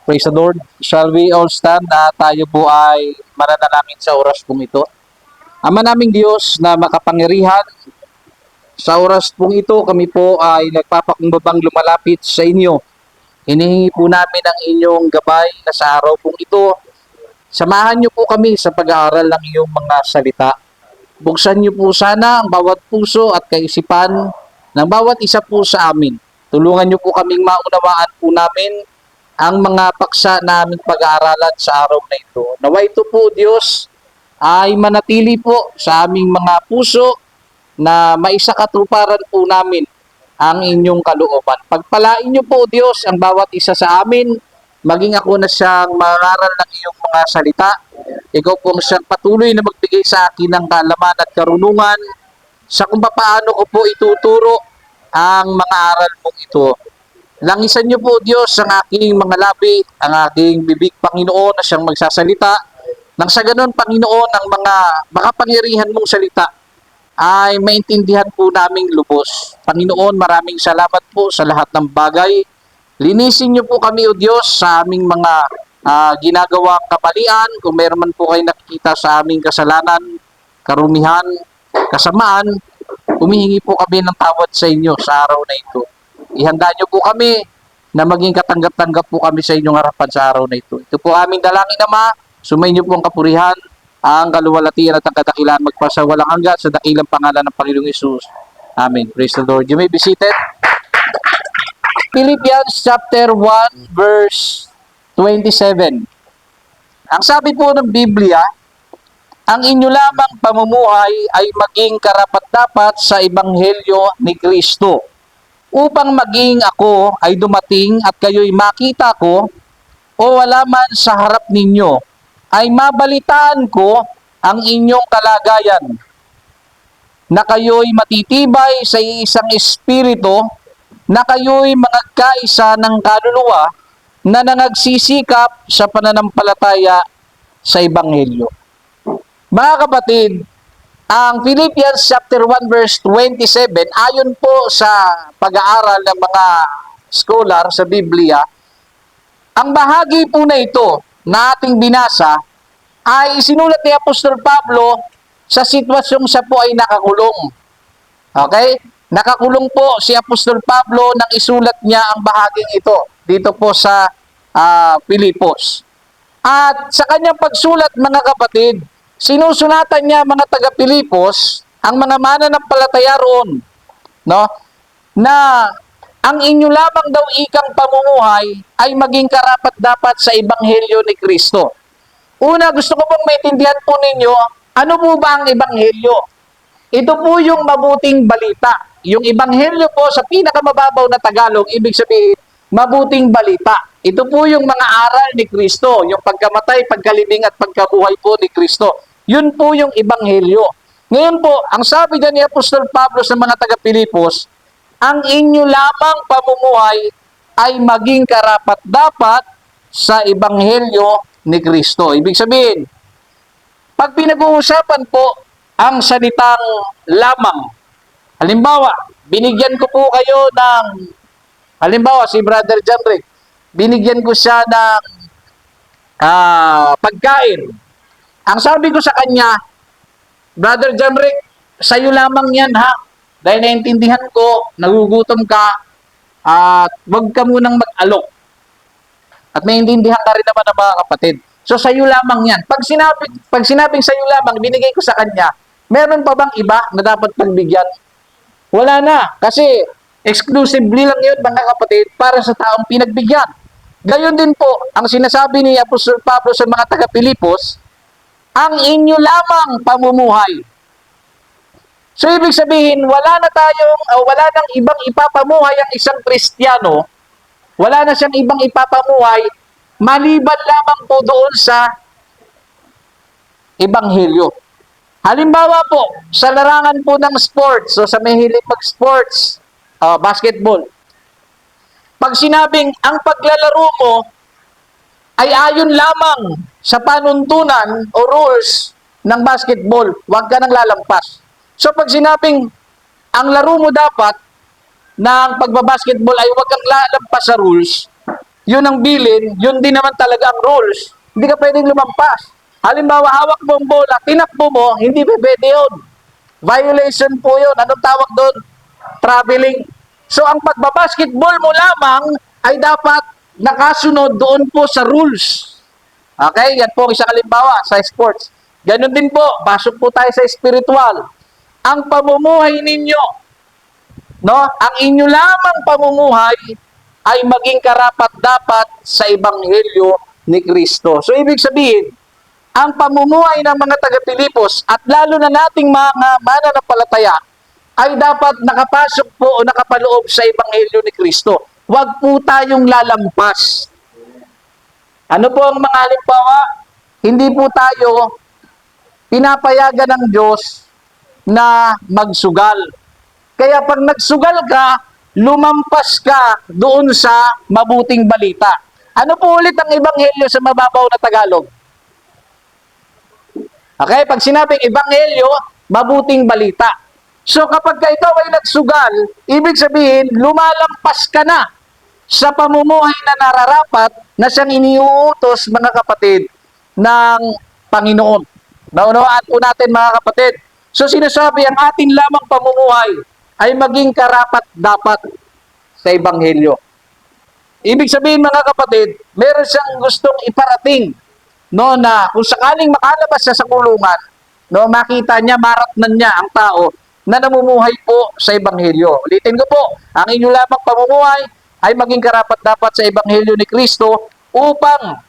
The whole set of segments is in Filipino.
Praise the Lord. Shall we all stand na tayo po ay mananalangin sa oras pong ito? Ama naming Diyos na makapangyarihan, sa oras pong ito kami po ay nagpapakumbabang lumalapit sa inyo. Hinihingi po namin ang inyong gabay na sa araw pong ito. Samahan niyo po kami sa pag-aaral ng iyong mga salita. Buksan niyo po sana ang bawat puso at kaisipan ng bawat isa po sa amin. Tulungan niyo po kaming maunawaan po namin ang mga paksa na aming pag-aaralan sa araw na ito. Nawa ito po, Diyos, ay manatili po sa aming mga puso na maisakatuparan po namin ang inyong kalooban. Pagpalain niyo po, Diyos, ang bawat isa sa amin, maging ako na siyang mangaral ng iyong mga salita. Ikaw po siyang patuloy na magbigay sa akin ng kaalaman at karunungan sa kung paano ko po ituturo ang mga aral mong ito. Langisan niyo po, Diyos, ang aking mga labi, ang aking bibig, Panginoon, na siyang magsasalita. Nang sa ganon, Panginoon, ang mga makapangyarihan mong salita ay maintindihan po naming lubos. Panginoon, maraming salamat po sa lahat ng bagay. Linisin niyo po kami, O Diyos, sa aming mga ginagawang kamalian. Kung meron man po kayo nakikita sa aming kasalanan, karumihan, kasamaan, humihingi po kami ng tawad sa inyo sa araw na ito. Ihanda niyo po kami na maging katanggap-tanggap po kami sa inyong harapan sa araw na ito. Ito po aming dalangin, Ama. Sumayin niyo po ang kapurihan, ang kaluwalhatian at ang kadakilaan magpasawalang hanggan sa dakilang pangalan ng Panginoong Hesus. Amen. Praise the Lord. You may be seated. Philippians chapter 1 verse 27. Ang sabi po ng Biblia, ang inyo lamang pamumuhay ay maging karapat-dapat sa Ebanghelyo ni Kristo, upang maging ako ay dumating at kayo'y makita ko o wala man sa harap ninyo, ay mabalitaan ko ang inyong kalagayan, na kayo'y matitibay sa isang espiritu, na kayo'y magkaisa ng kaluluwa, na nangagsisikap sa pananampalataya sa Ebanghelyo. Mga kapatid, ang Philippians chapter 1 verse 27, ayon po sa pag-aaral ng mga scholar sa Biblia, ang bahagi po na ito na ating binasa ay isinulat ni Apostol Pablo sa sitwasyong siya po ay nakakulong. Okay? Nakakulong po si Apostol Pablo nang isulat niya ang bahaging ito dito po sa Filipos. At sa kanyang pagsulat, mga kapatid, sinusulatan niya mga taga-Pilipos, ang mga mananampalataya roon, no? Na ang inyo lamang daw ikang pamumuhay ay maging karapat-dapat sa Ebanghelyo ni Kristo. Una, gusto ko pong maintindihan po ninyo, ano po ba ang Ebanghelyo? Ito po yung mabuting balita. Yung Ebanghelyo po sa pinakamababaw na Tagalog, ibig sabihin, mabuting balita. Ito po yung mga aral ni Kristo, yung pagkamatay, pagkalibing at pagkabuhay po ni Kristo. Yun po yung Ebanghelyo. Ngayon po, ang sabi dyan ni Apostol Pablo sa mga taga-Pilipos, ang inyo lamang pamumuhay ay maging karapat-dapat sa Ebanghelyo ni Kristo. Ibig sabihin, pag pinag-uusapan po ang salitang lamang, halimbawa, binigyan ko po kayo ng, halimbawa, si Brother John Rick, binigyan ko siya ng pagkain. Ang sabi ko sa kanya, Brother John Rick, sa'yo lamang yan ha. Dahil naintindihan ko, nagugutom ka, at wag ka munang mag-alok. At maintindihan ka rin naman ng mga kapatid. So sa'yo lamang yan. Pag sinabing sa'yo lamang, binigay ko sa kanya, meron pa bang iba na dapat pagbigyan? Wala na. Kasi exclusively lang yun, mga kapatid, para sa taong pinagbigyan. Gayon din po, ang sinasabi ni Apostol Pablo sa mga taga-Pilipos, ang inyo lamang pamumuhay. So, ibig sabihin, wala nang ibang ipapamuhay ang isang Kristiyano, wala na siyang ibang ipapamuhay, maliban lamang po doon sa Ebanghelyo. Halimbawa po, sa larangan po ng sports, so sa may hilig mag-sports, basketball, pag sinabing ang paglalaro mo ay ayon lamang sa panuntunan o rules ng basketball, huwag ka nang lalampas. So pag sinabing ang laro mo dapat ng pagbabasketball ay huwag kang lalampas sa rules, yun ang bilin, yun din naman talaga ang rules. Hindi ka pwedeng lumampas. Halimbawa, hawak mo ang bola, tinakbo mo, hindi pwede yun. Violation po yun. Anong tawag doon? Traveling. So, ang pagbabasketball mo lamang ay dapat nakasunod doon po sa rules. Okay? Yan po isang halimbawa sa sports. Ganun din po, pasok po tayo sa spiritual. Ang pamumuhay ninyo, no? Ang inyo lamang pamumuhay ay maging karapat-dapat sa ebanghelyo ni Kristo. So, ibig sabihin, ang pamumuhay ng mga taga-Pilipos at lalo na nating mga mananampalataya ay dapat nakapasok po o nakapaloob sa ebanghelyo ni Kristo. Huwag po tayong lalampas. Ano po ang mga halimbawa? Hindi po tayo pinapayagan ng Diyos na magsugal. Kaya pag nagsugal ka, lumampas ka doon sa mabuting balita. Ano po ulit ang ebanghelyo sa mababaw na Tagalog? Okay, pag sinabing ebanghelyo, mabuting balita. So kapag ka ikaw ay nagsugal, ibig sabihin, lumalampas ka na sa pamumuhay na nararapat na siyang iniuutos, mga kapatid, ng Panginoon. Naunawaan po natin, mga kapatid. So sinasabi, ang atin lamang pamumuhay ay maging karapat-dapat sa ebanghelyo. Ibig sabihin, mga kapatid, meron siyang gustong iparating, no, na kung sakaling makalabas siya sa kulungan, no, makita niya, maratnan niya ang tao na namumuhay po sa ebanghelyo. Ulitin ko po, ang inyo lamang pamumuhay ay maging karapat-dapat sa ebanghelyo ni Kristo upang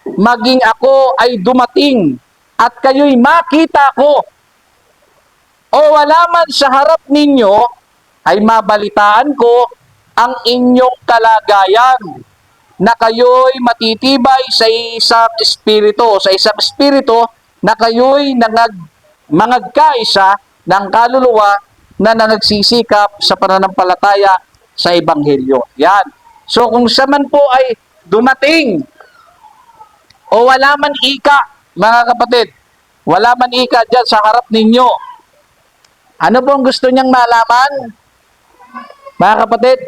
maging ako ay dumating at kayo'y makita ko o wala man sa harap ninyo ay mabalitaan ko ang inyong kalagayan na kayo'y matitibay sa isang espiritu na kayo'y mangagkaisa ng kaluluwa na nagsisikap sa pananampalataya sa ebanghelyo. Yan. So kung siya man po ay dumating o wala man ika, mga kapatid, wala man ika dyan sa harap ninyo, ano po ang gusto niyang malaman? Mga kapatid,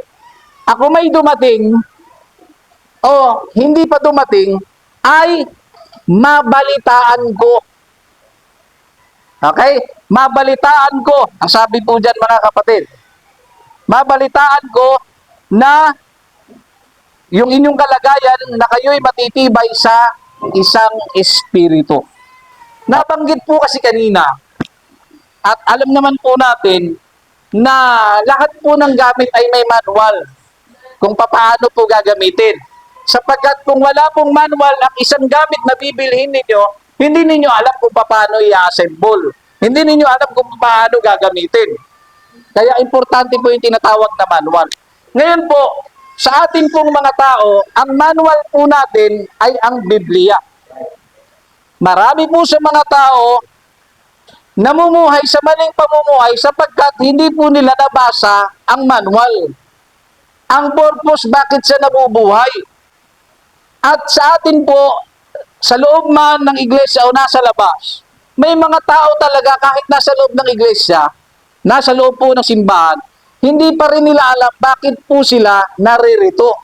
ako may dumating o hindi pa dumating ay mabalitaan ko. Okay? Mabalitaan ko. Ang sabi po dyan, mga kapatid, mabalitaan ko na yung inyong kalagayan na kayo'y matitibay sa isang espiritu. Nabanggit po kasi kanina, at alam naman po natin na lahat po ng gamit ay may manual kung paano po gagamitin. Sapagkat kung wala pong manual ang isang gamit na bibilhin ninyo, hindi ninyo alam kung paano i-assemble. Hindi ninyo alam kung paano gagamitin. Kaya importante po yung tinatawag na manual. Ngayon po, sa ating pong mga tao, ang manual po natin ay ang Biblia. Marami po sa mga tao namumuhay sa maling pamumuhay sapagkat hindi po nila nabasa ang manual. Ang purpose bakit siya nabubuhay. At sa atin po, sa loob man ng iglesia o nasa labas, may mga tao talaga kahit nasa loob ng iglesia, nasa loob po ng simbahan, hindi pa rin nila alam bakit po sila naririto.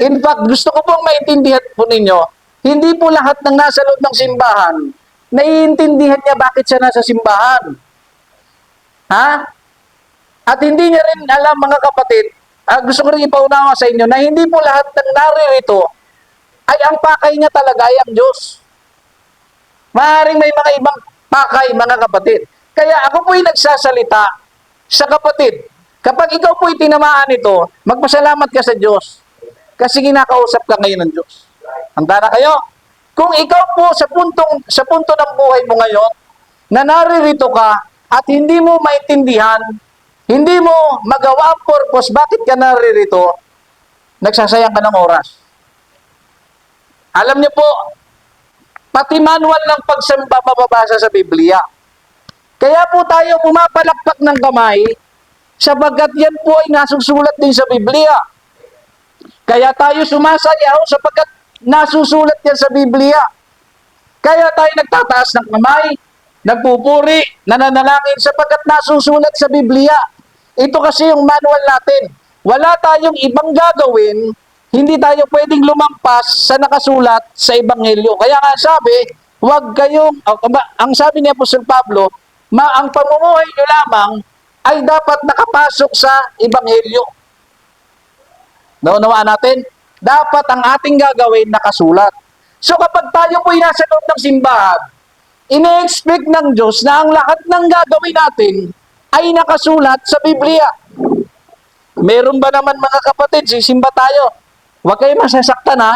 In fact, gusto ko pong maintindihan po ninyo, hindi po lahat ng nasa loob ng simbahan, naiintindihan niya bakit siya nasa simbahan. Ha? At hindi niya rin alam, mga kapatid, gusto ko rin ipaunawa sa inyo na hindi po lahat ng naririto ay ang pakay niya talaga ay ang Diyos. Maaaring may mga ibang pakay, mga kapatid. Kaya ako po'y nagsasalita sa kapatid. Kapag ikaw po'y tinamaan ito, magpasalamat ka sa Diyos. Kasi kinakausap ka ngayon ng Diyos. Handa na kayo? Kung ikaw po sa punto ng buhay mo ngayon, na naririto ka at hindi mo maintindihan, hindi mo magawa ang purpose, bakit ka naririto, nagsasayang ka ng oras. Alam niyo po, pati manual ng pagsamba mababasa sa Biblia. Kaya po tayo pumapalakpak ng kamay, sabagat yan po ay nasusulat din sa Biblia. Kaya tayo sumasayaw sapagkat nasusulat yan sa Biblia. Kaya tayo nagtataas ng kamay, nagpupuri, nananalangin sapagkat nasusulat sa Biblia. Ito kasi yung manual natin. wala tayong ibang gagawin, hindi tayo pwedeng lumampas sa nakasulat sa Ebanghelyo. Kaya nga sabi, huwag kayong, ang sabi ni Apostol Pablo, ang pamumuhay nyo lamang ay dapat nakapasok sa Ebanghelyo. Naunawaan natin? Dapat ang ating gagawin nakasulat. So kapag tayo po'y nasa loob ng simbahan, ine-expect ng Diyos na ang lahat ng gagawin natin ay nakasulat sa Biblia. Meron ba naman mga kapatid, sisimba tayo? Huwag kayo masasaktan ha.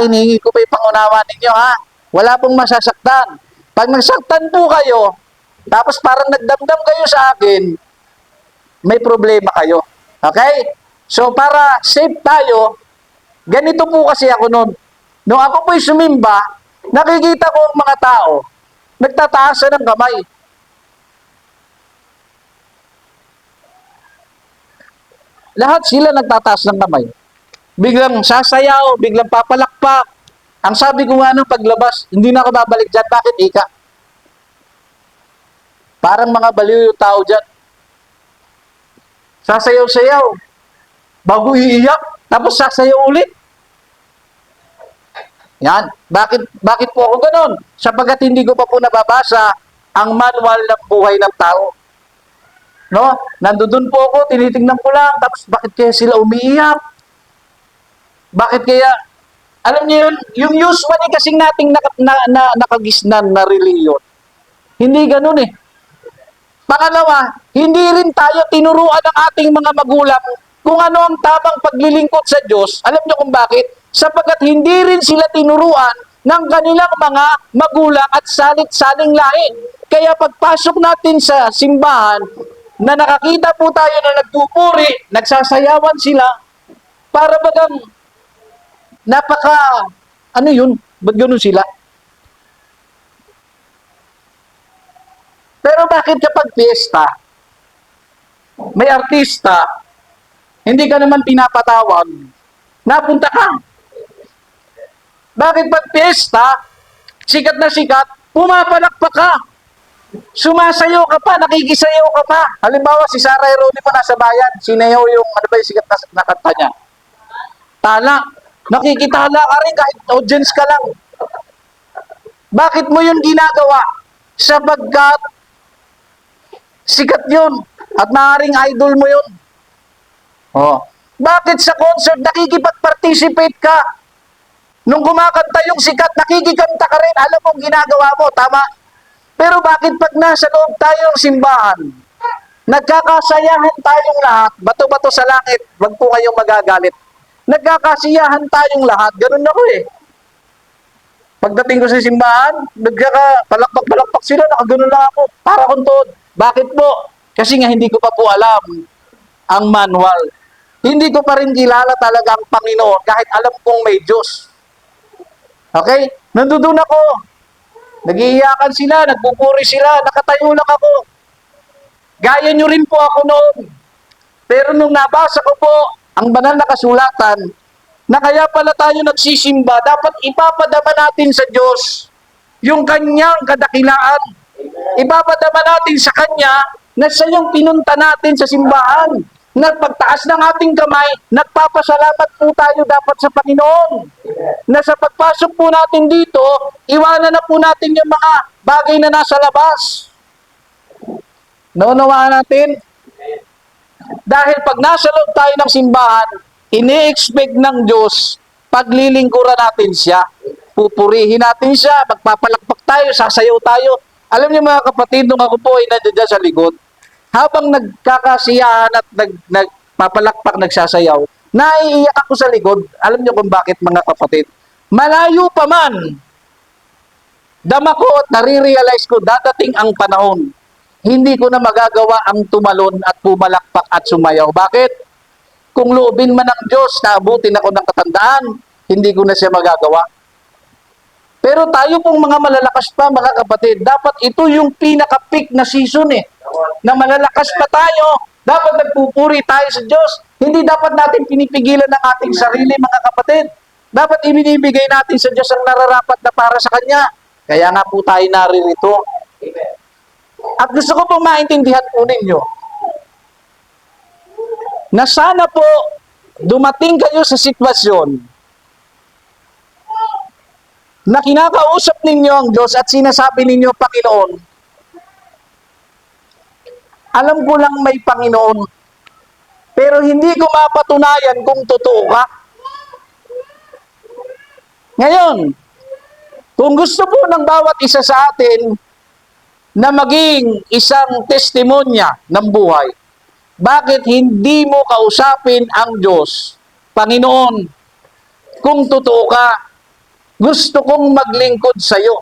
Hinihingi ko pa yung pangunawa ninyo ha. Wala pong masasaktan. Pag nasaktan po kayo, tapos parang nagdamdam kayo sa akin, may problema kayo. Okay? So para safe tayo, ganito po kasi ako noon. Nung ako po'y sumimba, nakikita ko ang mga tao, nagtataas ng kamay. Lahat sila nagtataas ng kamay. Biglang sasayaw, biglang papalakpak. Ang sabi ko nga nung paglabas, hindi na ako babalik dyan. Bakit, Ika? Parang mga baliw yung tao dyan. Sasayaw-sayaw. Bago iiyak, tapos sasayaw ulit. Yan. Bakit po ako ganon? Sapagat hindi ko pa po nababasa ang manual ng buhay ng tao. No? Nandoon po ako, tinitingnan ko lang, tapos bakit kaya sila umiiyak? Bakit kaya, alam niyo yun, yung usually kasing nating nakagisnan na reliyon, hindi ganun eh. Pangalawa, hindi rin tayo tinuruan ng ating mga magulang kung ano ang tamang paglilingkod sa Diyos. Alam niyo kung bakit? Sapagkat hindi rin sila tinuruan ng kanilang mga magulang at salit-saling lahi. Kaya pagpasok natin sa simbahan, na nakakita po tayo na nagpupuri, nagsasayawan sila, para bagang ano yun? Ba't ganun sila? Pero bakit kapag fiesta, may artista, hindi ka naman pinapatawag, napunta ka? Bakit pag fiesta, sikat na sikat, pumapalakpak ka? Sumasayaw ka pa, nakikisayaw ka pa. Halimbawa, si Sarah Heronimo nasa bayan, sinayaw yung, ano ba yung sikat na kanta niya? Tala. Nakikitala ka rin kahit audience ka lang. Bakit mo yun ginagawa? Sapagkat sikat yun at maaaring idol mo yun. Oh. Bakit sa concert nakikipag-participate ka? Nung kumakanta yung sikat, nakikikanta ka rin. Alam mo ginagawa mo, tama? Pero bakit pag nasa loob tayo ng simbahan, nagkakasayahan tayong lahat, bato-bato sa langit, wag po kayong magagalit. Nagkakasiyahan tayong lahat, ganun ako eh. Pagdating ko sa simbahan, nagkakapalakpak-palakpak sila, nakaganon lang ako, para kung tuod. Bakit po? Kasi nga hindi ko pa po alam ang manual. Hindi ko pa rin kilala talaga ang Panginoon kahit alam kong may Diyos. Okay? Nandoon ako. Nag-iiyakan sila, nagpupuri sila, nakatayo lang ako. Gaya nyo rin po ako noon. Pero nung nabasa ko po ang banal na kasulatan, na kaya pala tayo nagsisimba, dapat ipapadama natin sa Diyos yung kanyang kadakilaan. Ipapadama natin sa Kanya na siya yung pinunta natin sa simbahan. Nagpagtaas ng ating kamay, nagpapasalamat po tayo dapat sa Panginoon. Na sa pagpasok po natin dito, iwanan na po natin yung mga bagay na nasa labas. Naunawaan natin? Dahil pag nasa loob tayo ng simbahan, ini-expect ng Diyos, paglilingkuran natin siya. Pupurihin natin siya, magpapalakpak tayo, sasayaw tayo. Alam niyo mga kapatid, nung ako po ay nandiyan sa likod, habang nagkakasiyahan at nagpapalakpak, nagsasayaw, naiiyak ako sa likod. Alam niyo kung bakit mga kapatid? Malayo pa man, dama ko at nare-realize ko, dadating ang panahon, hindi ko na magagawa ang tumalon at pumalakpak at sumayaw. Bakit? Kung loobin man ng Diyos na abutin ako ng katandaan, hindi ko na siya magagawa. Pero tayo pong mga malalakas pa, mga kapatid, dapat ito yung pinaka-peak na season eh. Na malalakas pa tayo, dapat nagpupuri tayo sa Diyos. Hindi dapat natin pinipigilan ng ating sarili, mga kapatid. Dapat ibinibigay natin sa Diyos ang nararapat na para sa Kanya. Kaya nga po tayo naririto. At gusto ko pong maintindihan po ninyo, na sana po dumating kayo sa sitwasyon na kinakausap ninyo ang Diyos at sinasabi ninyo, Panginoon, alam ko lang may Panginoon, pero hindi ko mapatunayan kung totoo ka. Ngayon, kung gusto po ng bawat isa sa atin na maging isang testimonya ng buhay, bakit hindi mo kausapin ang Diyos? Panginoon, kung totoo ka, gusto kong maglingkod sa iyo.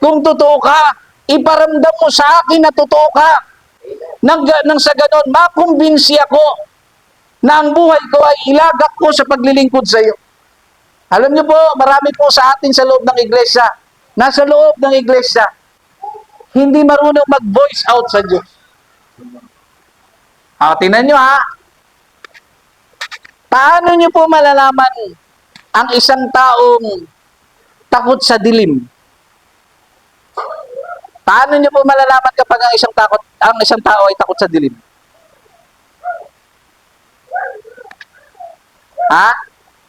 Kung totoo ka, iparamdam mo sa akin na totoo ka. Nang sa ganon, makumbinsi ako na ang buhay ko ay ilagak ko sa paglilingkod sa iyo. Alam niyo po, marami po sa atin sa loob ng iglesia, nasa loob ng iglesia, hindi marunong mag-voice out sa Diyos. Tingnan niyo ha, paano niyo po malalaman ang isang taong takot sa dilim? Paano niyo po malalaman kapag ang isang tao ay takot sa dilim? Ha?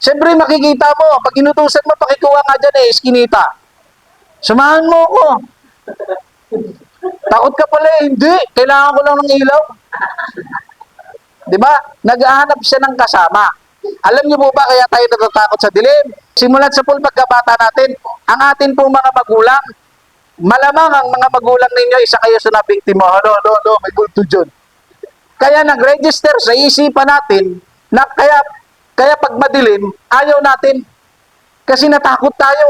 Siyempre makikita mo, pag inutusan mo, pakikuha nga dyan iskinita. Samahan mo ako. Takot ka pala hindi. Kailangan ko lang ng ilaw. Diba? Naghahanap siya ng kasama. Alam niyo po ba kaya tayo natatakot sa dilim? Simulat sa pagkabata natin, ang atin pong mga magulang, malamang ang mga magulang ninyo, isa kayo sa nabiktima. No, may gulto dyan. Kaya nag-register sa isipan natin na kaya pag madilim, ayaw natin. Kasi natakot tayo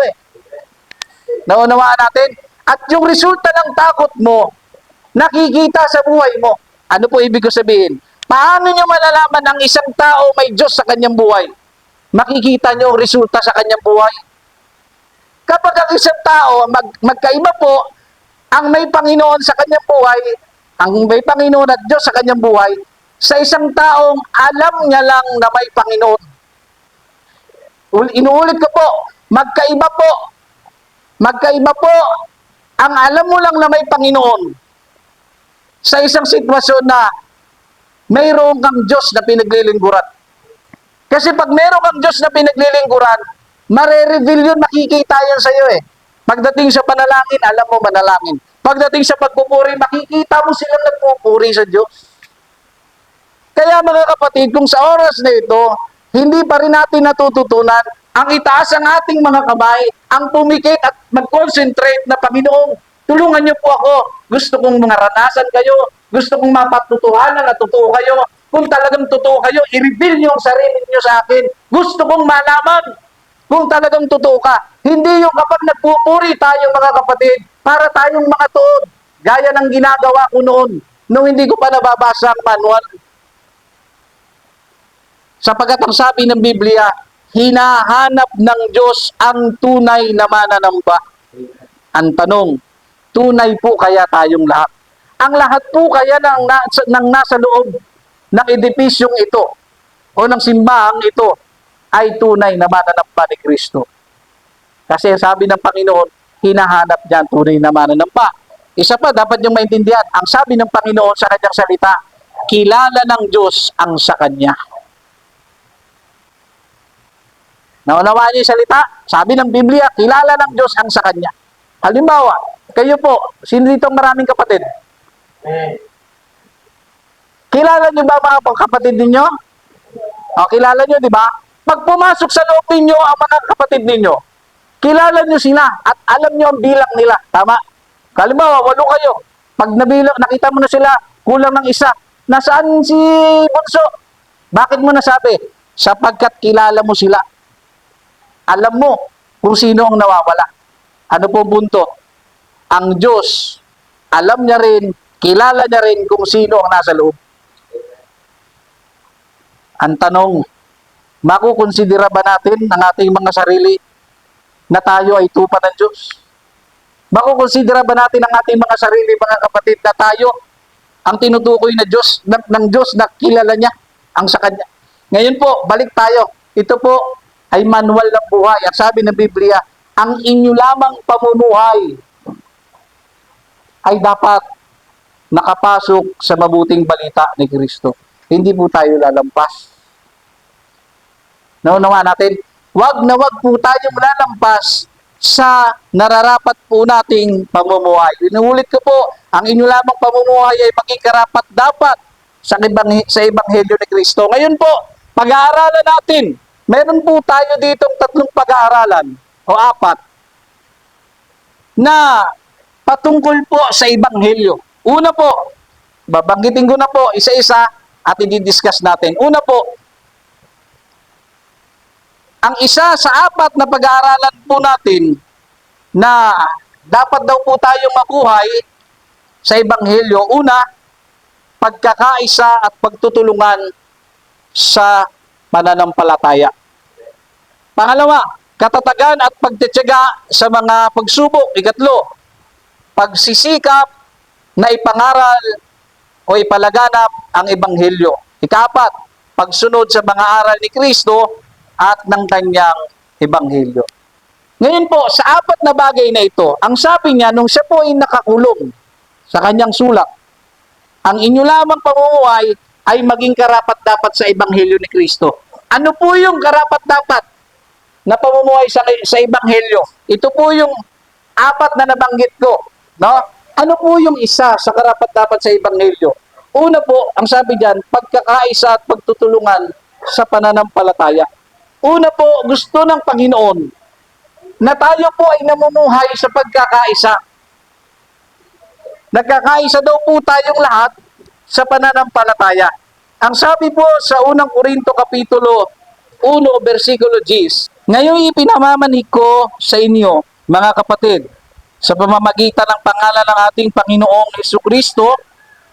Naunawaan natin. At yung resulta ng takot mo, nakikita sa buhay mo. Ano po ibig ko sabihin? Paano nyo malalaman ang isang tao may Diyos sa kanyang buhay? Makikita nyo ang resulta sa kanyang buhay. Kapag ang isang tao, magkaiba po, ang may Panginoon sa kanyang buhay, ang may Panginoon at Diyos sa kanyang buhay, sa isang taong alam niya lang na may Panginoon. Inuulit ko po, magkaiba po. Magkaiba po ang alam mo lang na may Panginoon sa isang sitwasyon na mayroon kang Diyos na pinaglilingkuran. Kasi pag mayroon kang Diyos na pinaglilingkuran, mare-reveal yun, makikita yan sa iyo Pagdating sa panalangin, alam mo manalangin. Pagdating sa pagpupuri, makikita mo silang nagpupuri sa Diyos. Kaya mga kapatid, kung sa oras na ito, hindi pa rin natin natututunan, ang itaas ang ating mga kamay, ang pumikit at mag-concentrate na Panginoon, tulungan niyo po ako. Gusto kong maranasan kayo. Gusto kong mapatutuhanan na totoo kayo. Kung talagang totoo kayo, i-reveal niyo ang sarili niyo sa akin. Gusto kong malaman kung talagang totoo ka. Hindi yung kapag nagpupuri tayo mga kapatid, para tayong mga tuod. Gaya ng ginagawa ko noon, nung hindi ko pa nababasa ang manual. Sapagkat ang sabi ng Biblia, hinahanap ng Diyos ang tunay na mananamba. Ang tanong, tunay po kaya tayong lahat? Ang lahat po kaya ng nasa loob ng edipisyong ito o ng simbahang ito ay tunay na mananamba ni Kristo. Kasi sabi ng Panginoon, hinahanap niya ang tunay na mananamba. Isa pa, dapat niyong maintindihan, ang sabi ng Panginoon sa kanyang salita, kilala ng Diyos ang sa kanya. Naunawaan niyo yung salita? Sabi ng Biblia, kilala ng Diyos ang sa Kanya. Halimbawa, kayo po, sino dito maraming kapatid? Kilala niyo ba mga kapatid ninyo? O, kilala niyo, di ba? Pag pumasok sa loob ninyo ang mga kapatid ninyo, kilala niyo sila at alam niyo ang bilang nila. Tama? Halimbawa, 8 kayo. Pag nakita mo na sila, kulang ng isa. Nasaan si Bunso? Bakit mo nasabi? Sapagkat kilala mo sila. Alam mo kung sino ang nawawala. Ano po punto? Ang Diyos, alam niya rin, kilala niya rin kung sino ang nasa loob. Ang tanong, makukonsidera ba natin ang ating mga sarili na tayo ay tupa ng Diyos? Makukonsidera ba natin ang ating mga sarili, mga kapatid, na tayo ang tinutukoy na Diyos, ng Diyos na kilala niya ang sa Kanya? Ngayon po, balik tayo. Ito po ay manual ng buhay. At sabi ng Biblia, ang inyo lamang pamumuhay ay dapat nakapasok sa mabuting balita ni Kristo. hindi po tayo lalampas. Naunawa natin, wag na wag po tayong lalampas sa nararapat po nating pamumuhay. Inuulit ko po, ang inyo lamang pamumuhay ay maging karapat dapat sa Ebanghelyo ni Kristo. Ngayon po, pag-aaralan natin. Meron po tayo ditong 3 pag-aaralan o 4 na patungkol po sa Ebanghelyo. Una po, babanggitin ko na po isa-isa at i-discuss natin. Una po, ang isa sa 4 na pag-aaralan po natin na dapat daw po tayong mabuhay sa Ebanghelyo. Una, pagkakaisa at pagtutulungan sa pananampalataya. Pangalawa, katatagan at pagtitiyaga sa mga pagsubok. Ikatlo, pagsisikap na ipangaral o ipalaganap ang Ebanghelyo. Ika-4, pagsunod sa mga aral ni Kristo at ng kanyang Ebanghelyo. Ngayon po, sa 4 na bagay na ito, ang sabi niya, nung siya po ay nakakulong sa kanyang sulat, ang inyo lamang pamumuhay ay maging karapat-dapat sa Ebanghelyo ni Kristo. Ano po yung karapat-dapat na pamumuhay sa Ebanghelyo? Ito po yung 4 na nabanggit ko. No? Ano po yung isa sa karapat-dapat sa Ebanghelyo? Una po, ang sabi diyan, pagkakaisa at pagtutulungan sa pananampalataya. Una po, gusto ng Panginoon na tayo po ay namumuhay sa pagkakaisa. Nagkakaisa daw po tayong lahat sa pananampalataya. Ang sabi po sa unang Korinto Kapitulo 1, versikulo 10, ngayon ipinamamanig ko sa inyo, mga kapatid, sa pamamagitan ng pangalan ng ating Panginoong Jesucristo,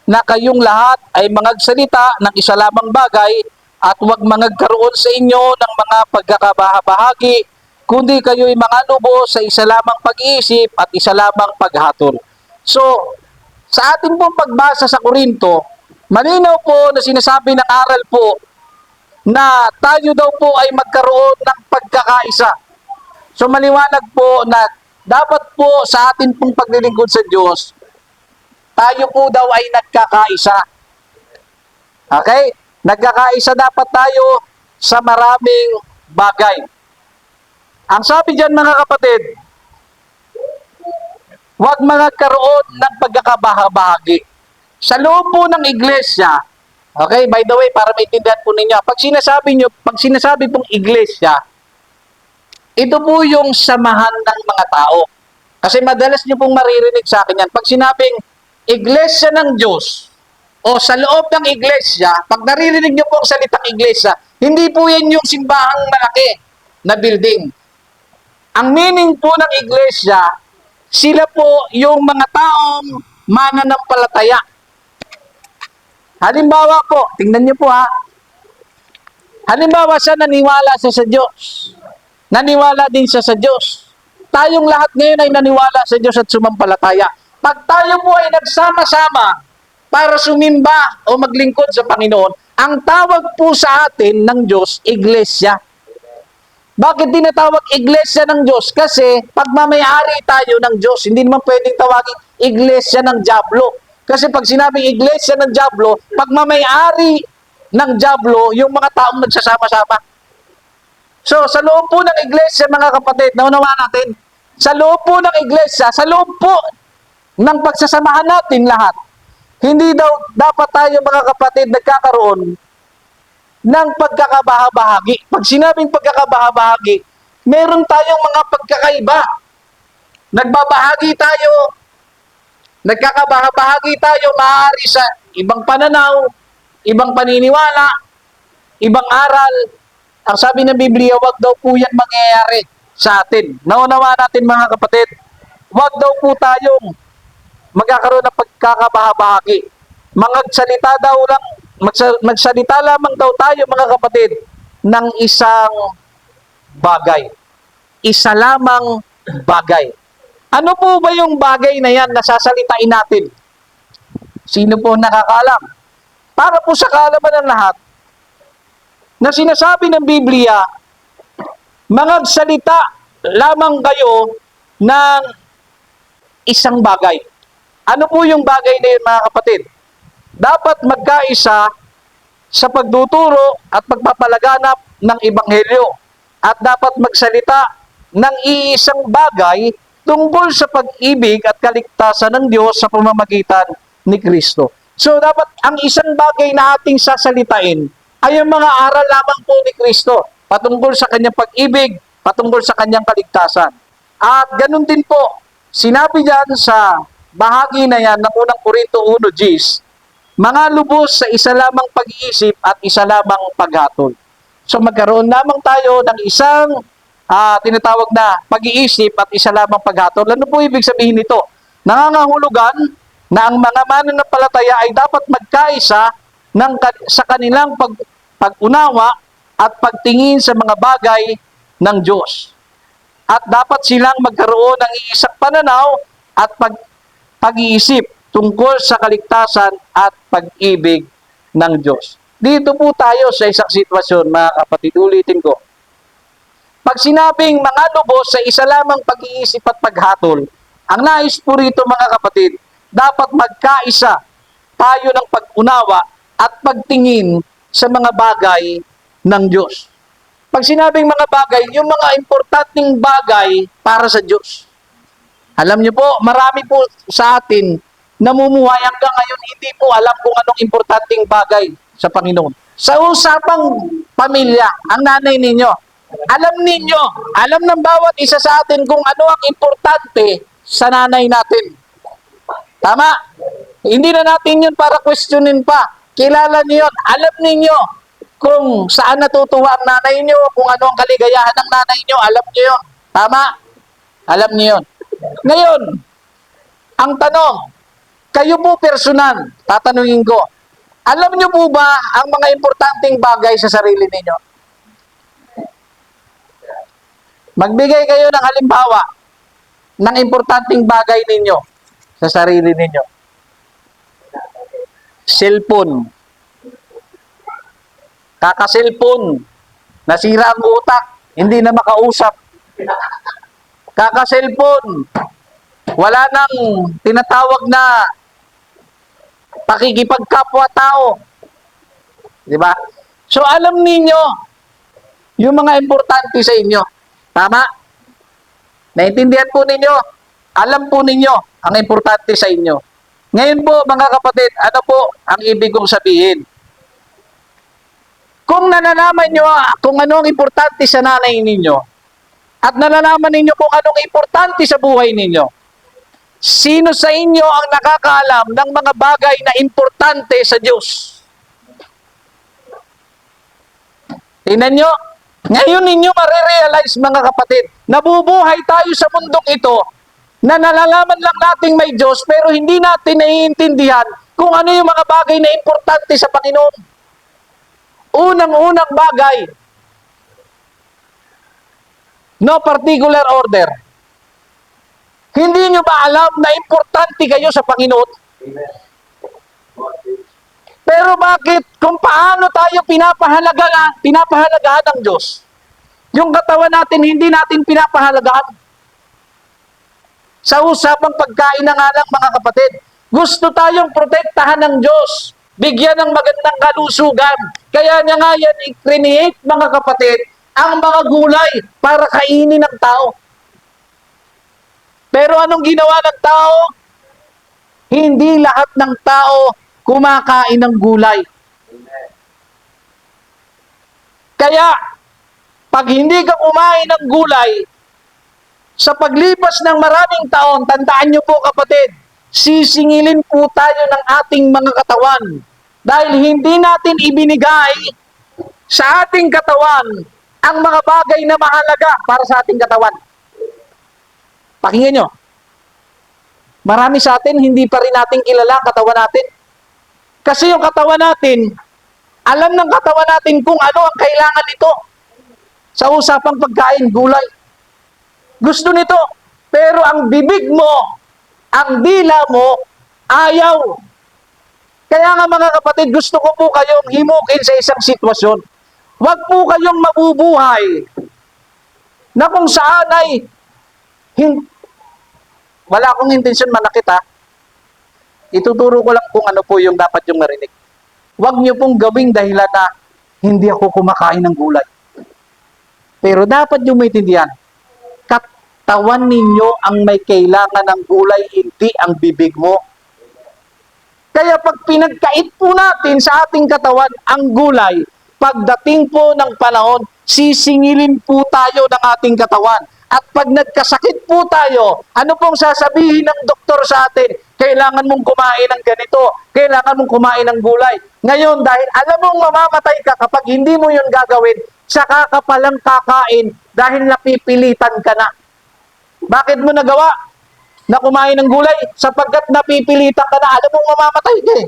na kayong lahat ay mangagsalita ng isa lamang bagay at huwag mangagkaroon sa inyo ng mga pagkakabahagi, kundi kayo'y manganubo sa isa lamang pag-iisip at isa lamang paghatol. So, sa ating pong pagbasa sa Korinto, malinaw po na sinasabi ng aral po na tayo daw po ay magkaroon ng pagkakaisa. So, maliwanag po na dapat po sa ating pong paglilingkod sa Diyos, tayo po daw ay nagkakaisa. Okay? Nagkakaisa dapat tayo sa maraming bagay. Ang sabi diyan, mga kapatid, huwag magkaroon ng pagkakabahagi. Sa loob po ng iglesia, okay, by the way, para maintindihan po ninyo, pag sinasabi pong iglesia, ito po yung samahan ng mga tao. Kasi madalas nyo pong maririnig sa akin yan. Pag sinabing iglesia ng Diyos, o sa loob ng iglesia, pag naririnig nyo po ang salitang iglesia, hindi po yan yung simbahang malaki na building. Ang meaning po ng iglesia, sila po yung mga taong mananampalataya. Halimbawa po, tingnan nyo po ha. Halimbawa siya naniwala siya sa Diyos. Naniwala din siya sa Diyos. Tayong lahat ngayon ay naniwala sa Diyos at sumampalataya. Pag tayo po ay nagsama-sama para sumimba o maglingkod sa Panginoon, ang tawag po sa atin ng Diyos, iglesia. Bakit tinatawag iglesia ng Diyos? Kasi pagmamayari tayo ng Diyos, hindi naman pwedeng tawagin iglesia ng Diablo. Kasi pag sinabing iglesia ng Diablo, pagmamayari ng Diablo, yung mga taong nagsasama-sama. So, sa loob po ng iglesia, mga kapatid, naunawa natin, sa loob po ng iglesia, sa loob po ng pagsasamahan natin lahat, hindi daw dapat tayo, mga kapatid, nagkakaroon ng pagkakabahabahagi. Pag sinabing pagkakabahabahagi, meron tayong mga pagkakaiba. Nagbabahagi tayo, nagkakabahabahagi tayo maaari sa ibang pananaw, ibang paniniwala, ibang aral. Ang sabi ng Biblia, wag daw po yan mangyayari sa atin. Naunawa natin, mga kapatid, wag daw po tayong magkakaroon ng pagkakabahabahagi. Magsalita lamang daw tayo, mga kapatid, ng isang bagay. Isa lamang bagay. Ano po ba yung bagay na yan na sasalitain natin? Sino po nakakaalam? Para po sa kaalaman ng lahat, na sinasabi ng Biblia, magsalita lamang kayo ng isang bagay. Ano po yung bagay na yun, mga kapatid? Dapat magkaisa sa pagtuturo at pagpapalaganap ng Ebanghelyo at dapat magsalita ng iisang bagay tungkol sa pag-ibig at kaligtasan ng Diyos sa pamamagitan ni Kristo. So dapat ang isang bagay na ating sasalitain ay ang mga aral lamang po ni Kristo patungkol sa kanyang pag-ibig, patungkol sa kanyang kaligtasan. At ganun din po, sinabi diyan sa bahagi na yan ng unang Korinto 1:10, mga lubos sa isa lamang pag-iisip at isa lamang paghatol. So magkaroon lamang tayo ng isang tinatawag na pag-iisip at isa lamang paghatol. Ano po ibig sabihin nito? Nangangahulugan na ang mga mananampalataya ay dapat magkaisa sa kanilang pag-unawa at pagtingin sa mga bagay ng Diyos. At dapat silang magkaroon ng iisang pananaw at pag-iisip tungkol sa kaligtasan at pag-ibig ng Diyos. Dito po tayo sa isang sitwasyon, mga kapatid, ulitin ko. Pag sinabing mga lubos sa isa lamang pag-iisip at paghatol, ang nais po rito, mga kapatid, dapat magkaisa tayo ng pag-unawa at pagtingin sa mga bagay ng Diyos. Pag sinabing mga bagay, yung mga importanteng bagay para sa Diyos. Alam niyo po, marami po sa atin namumuhay hanggang ngayon hindi po alam kung anong importanteng bagay sa Panginoon. Sa usapang pamilya, ang nanay ninyo, alam ng bawat isa sa atin kung ano ang importante sa nanay natin. Tama? Hindi na natin yun para questionin pa. Kilala niyo yun. Alam ninyo kung saan natutuwa ang nanay niyo, kung ano ang kaligayahan ng nanay niyo. Alam niyo yun. Tama? Alam niyo yun. Ngayon, ang tanong, kayo po personal, tatanungin ko, alam niyo po ba ang mga importanteng bagay sa sarili ninyo? Magbigay kayo ng halimbawa ng importanteng bagay ninyo sa sarili ninyo. Cellphone. Kaka-cellphone. Nasira ang utak. Hindi na makausap. Kaka-cellphone. Wala nang tinatawag na pakikipagkapwa-tao. Di ba? So alam ninyo yung mga importante sa inyo. Tama? Naintindihan po ninyo? Alam po ninyo ang importante sa inyo. Ngayon po, mga kapatid, ano po ang ibig kong sabihin? Kung nalalaman nyo kung ano ang importante sa nanay ninyo, at nalalaman ninyo kung anong importante sa buhay ninyo, sino sa inyo ang nakakaalam ng mga bagay na importante sa Diyos? Tingnan nyo, ngayon ninyo marirealize, mga kapatid, nabubuhay tayo sa mundong ito na nalalaman lang nating may Diyos pero hindi natin naiintindihan kung ano yung mga bagay na importante sa Panginoon. Unang-unang bagay, no particular order. Hindi nyo ba alam na importante kayo sa Panginoon? Pero bakit, kung paano tayo pinapahalagahan ng Diyos, yung katawan natin, hindi natin pinapahalagahan? Sa usapang pagkain na nga lang, mga kapatid, gusto tayong protektahan ng Diyos, bigyan ng magandang kalusugan. Kaya niya nga yan i-create, mga kapatid, ang mga gulay para kainin ng tao. Pero anong ginawa ng tao? Hindi lahat ng tao kumakain ng gulay. Kaya, pag hindi ka kumain ng gulay, sa paglipas ng maraming taon, tandaan nyo po, kapatid, sisingilin po tayo ng ating mga katawan dahil hindi natin ibinigay sa ating katawan ang mga bagay na mahalaga para sa ating katawan. Pakinggan nyo. Marami sa atin, hindi pa rin natin kilala ang katawan natin. Kasi yung katawan natin, alam ng katawan natin kung ano ang kailangan nito. Sa usapang pagkain, gulay. Gusto nito. Pero ang bibig mo, ang dila mo, ayaw. Kaya nga, mga kapatid, gusto ko po kayong himukin sa isang sitwasyon. Huwag po kayong mabubuhay na kung saan ay wala akong intensyon manakit, ha. Ituturo ko lang kung ano po yung dapat yung marinig. Huwag niyo pong gawing dahilan na hindi ako kumakain ng gulay. Pero dapat niyo maintindihan, katawan ninyo ang may kailangan ng gulay, hindi ang bibig mo. Kaya pag pinagkait po natin sa ating katawan ang gulay, pagdating po ng panahon, sisingilin po tayo ng ating katawan. At pag nagkasakit po tayo, ano pong sasabihin ng doktor sa atin? Kailangan mong kumain ng ganito, kailangan mong kumain ng gulay. Ngayon, dahil alam mong mamamatay ka kapag hindi mo yun gagawin, saka ka palang kakain dahil napipilitan ka na. Bakit mo nagawa na kumain ng gulay? Sapagkat napipilitan ka na, alam mong mamamatay ka eh.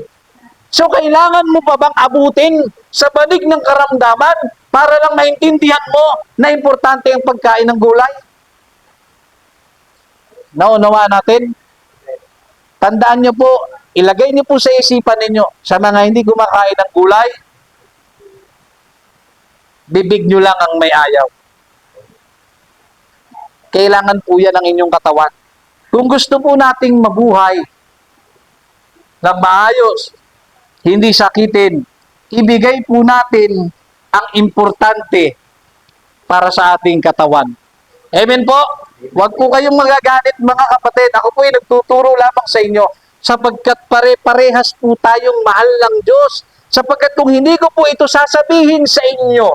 So, kailangan mo pa bang abutin sa banig ng karamdaman para lang maintindihan mo na importante ang pagkain ng gulay? Naunawa natin? Tandaan nyo po, ilagay nyo po sa isipan ninyo, sa mga hindi kumakain ng gulay, bibig nyo lang ang may ayaw. Kailangan po yan ang inyong katawan. Kung gusto po nating mabuhay ng maayos, hindi sakitin, ibigay po natin ang importante para sa ating katawan. Amen po? Huwag po kayong magagalit mga kapatid. Ako po ay nagtuturo lamang sa inyo sapagkat pare-parehas po tayong mahal ng Diyos. Sapagkat kung hindi ko po ito sasabihin sa inyo,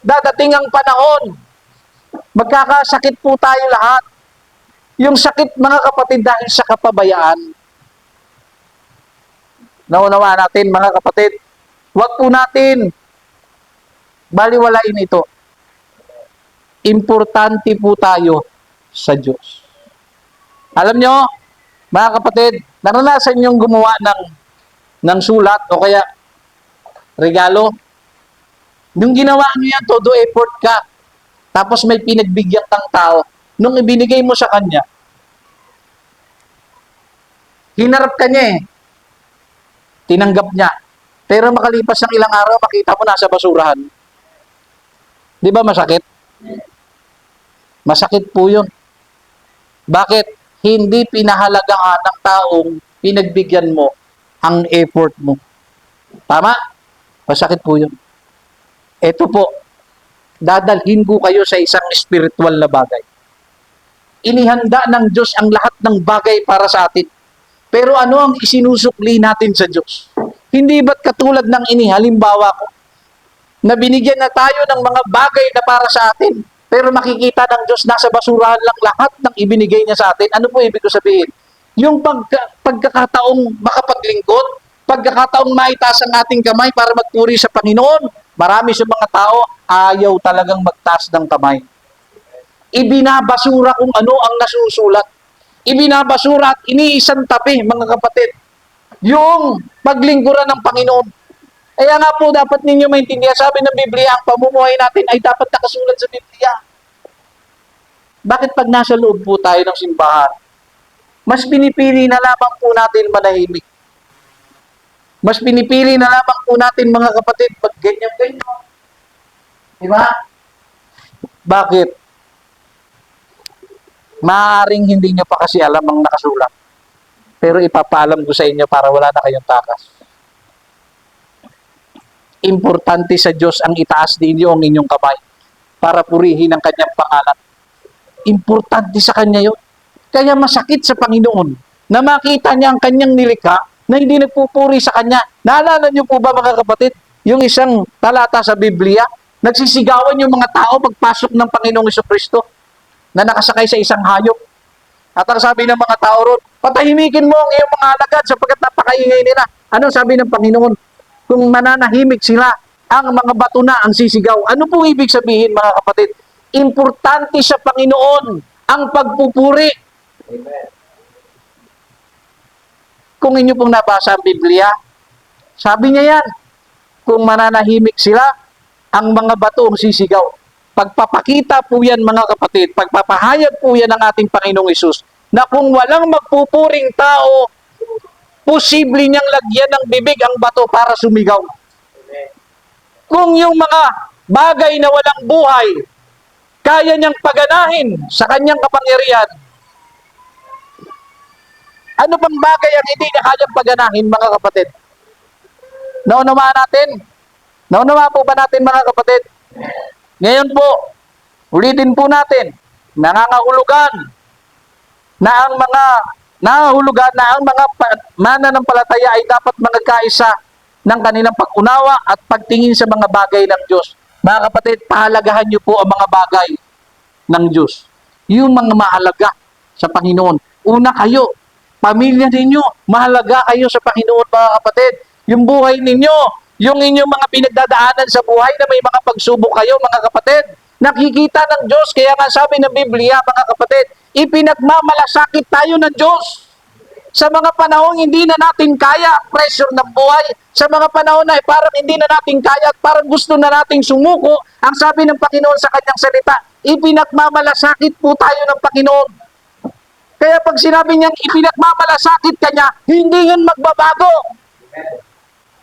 dadating ang panahon, magkakasakit po tayo lahat. Yung sakit mga kapatid dahil sa kapabayaan. Naunawa natin mga kapatid, huwag po natin baliwalain ito. Importante po tayo sa Diyos. Alam nyo, mga kapatid, naranasan nyong gumawa ng sulat o kaya regalo. Nung ginawa nyo yan, todo effort ka. Tapos may pinagbigyan kang tao. Nung ibinigay mo sa kanya, hinarap ka niya eh. Tinanggap niya. Pero makalipas ng ilang araw, makita mo nasa basurahan. Di ba masakit? Masakit po yun. Bakit? Hindi pinahalagahan ng taong pinagbigyan mo ang effort mo. Tama? Masakit po yun. Ito po, dadalhin ko kayo sa isang spiritual na bagay. Inihanda ng Diyos ang lahat ng bagay para sa atin. Pero ano ang isinusukli natin sa Diyos? Hindi ba't katulad ng ini, halimbawa ko, na binigyan na tayo ng mga bagay na para sa atin, pero makikita ng Diyos nasa basurahan lang lahat ng ibinigay niya sa atin. Ano po ibig ko sabihin? Yung pagkakataong makapaglingkod, pagkakataong maitaas ang ating kamay para magpuri sa Panginoon, marami sa mga tao ayaw talagang magtaas ng kamay. Ibinabasura kung ano ang nasusulat. Ibinabasura at iniisang tabi, mga kapatid, yung paglingkuran ng Panginoon. Kaya nga po, dapat ninyo maintindihan, sabi ng Biblia, ang pamumuhay natin ay dapat nakasulat sa Biblia. Bakit pag nasa loob po tayo ng simbahan, mas pinipili na lamang po natin manahimik. Mas pinipili na lamang po natin, mga kapatid, pag ganyan-ganyan. Diba? Bakit? Maaaring hindi nyo pa kasi alam ang nakasulat. Pero ipapaalam ko sa inyo para wala na kayong takas. Importante sa Diyos ang itaas ninyo ang inyong kamay para purihin ang kanyang pangalan. Importante sa kanya yun. Kaya masakit sa Panginoon na makita niya ang kanyang nilikha na hindi nagpupuri sa kanya. Naalala niyo po ba mga kapatid, yung isang talata sa Biblia, nagsisigawan yung mga tao pagpasok ng Panginoong Jesucristo na nakasakay sa isang hayop. At ang sabi ng mga tao ron, patahimikin mo ang iyong mga alagad sapagkat napakaingay nila. Ano sabi ng Panginoon? Kung mananahimik sila, ang mga bato na ang sisigaw. Ano pong ibig sabihin mga kapatid? Importante sa Panginoon ang pagpupuri. Amen. Kung inyo pong nabasa ang Biblia, sabi niya yan, kung mananahimik sila, ang mga bato ang sisigaw. Pagpapakita po yan mga kapatid, pagpapahayag po yan ng ating Panginoong Hesus, na kung walang magpupuring tao, posible niyang lagyan ng bibig ang bato para sumigaw. Kung yung mga bagay na walang buhay, kaya niyang paganahin sa kanyang kapangyarihan, ano pang bagay ang hindi niya kayang paganahin, mga kapatid? Naunawaan natin? Naunawa po ba natin mga kapatid? Ngayon po, ulitin po natin, nangangahulugan na ang mga mananampalataya ay dapat magkaisa ng kanilang pag-unawa at pagtingin sa mga bagay ng Diyos. Mga kapatid, pahalagahan niyo po ang mga bagay ng Diyos. Yung mga mahalaga sa Panginoon. Una kayo, pamilya ninyo, mahalaga kayo sa Panginoon mga kapatid. Yung buhay ninyo, yung inyong mga pinagdadaanan sa buhay na may mga pagsubok kayo mga kapatid. Nakikita ng Diyos, kaya nga sabi ng Biblia mga kapatid, ipinagmamalasakit tayo ng Diyos. Sa mga panahon hindi na natin kaya ang pressure ng buhay, sa mga panahon na parang hindi na natin kaya at parang gusto na nating sumuko, ang sabi ng Panginoon sa kanyang salita, ipinagmamalasakit po tayo ng Panginoon. Kaya pag sinabi niyang ipinagmamalasakit ka niya, hindi yun magbabago.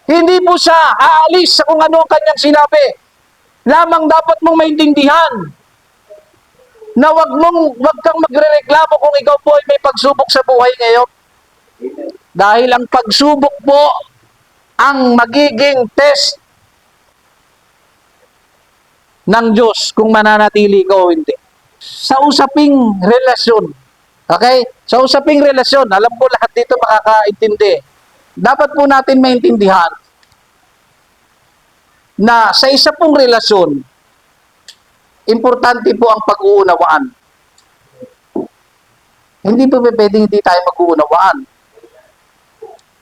Hindi po siya aalis sa kung ano ang kanyang sinabi. Lamang dapat mong maintindihan na wag kang magrereklamo kung ikaw po ay may pagsubok sa buhay ngayon. Dahil ang pagsubok po ang magiging test ng Diyos kung mananatili ka o hindi. Sa usaping relasyon, okay? Sa usaping relasyon, alam ko lahat dito makakaintindi. Dapat po natin maintindihan na sa isa pong relasyon, importante po ang pag-uunawaan. Hindi po pwedeng hindi tayo mag-uunawaan.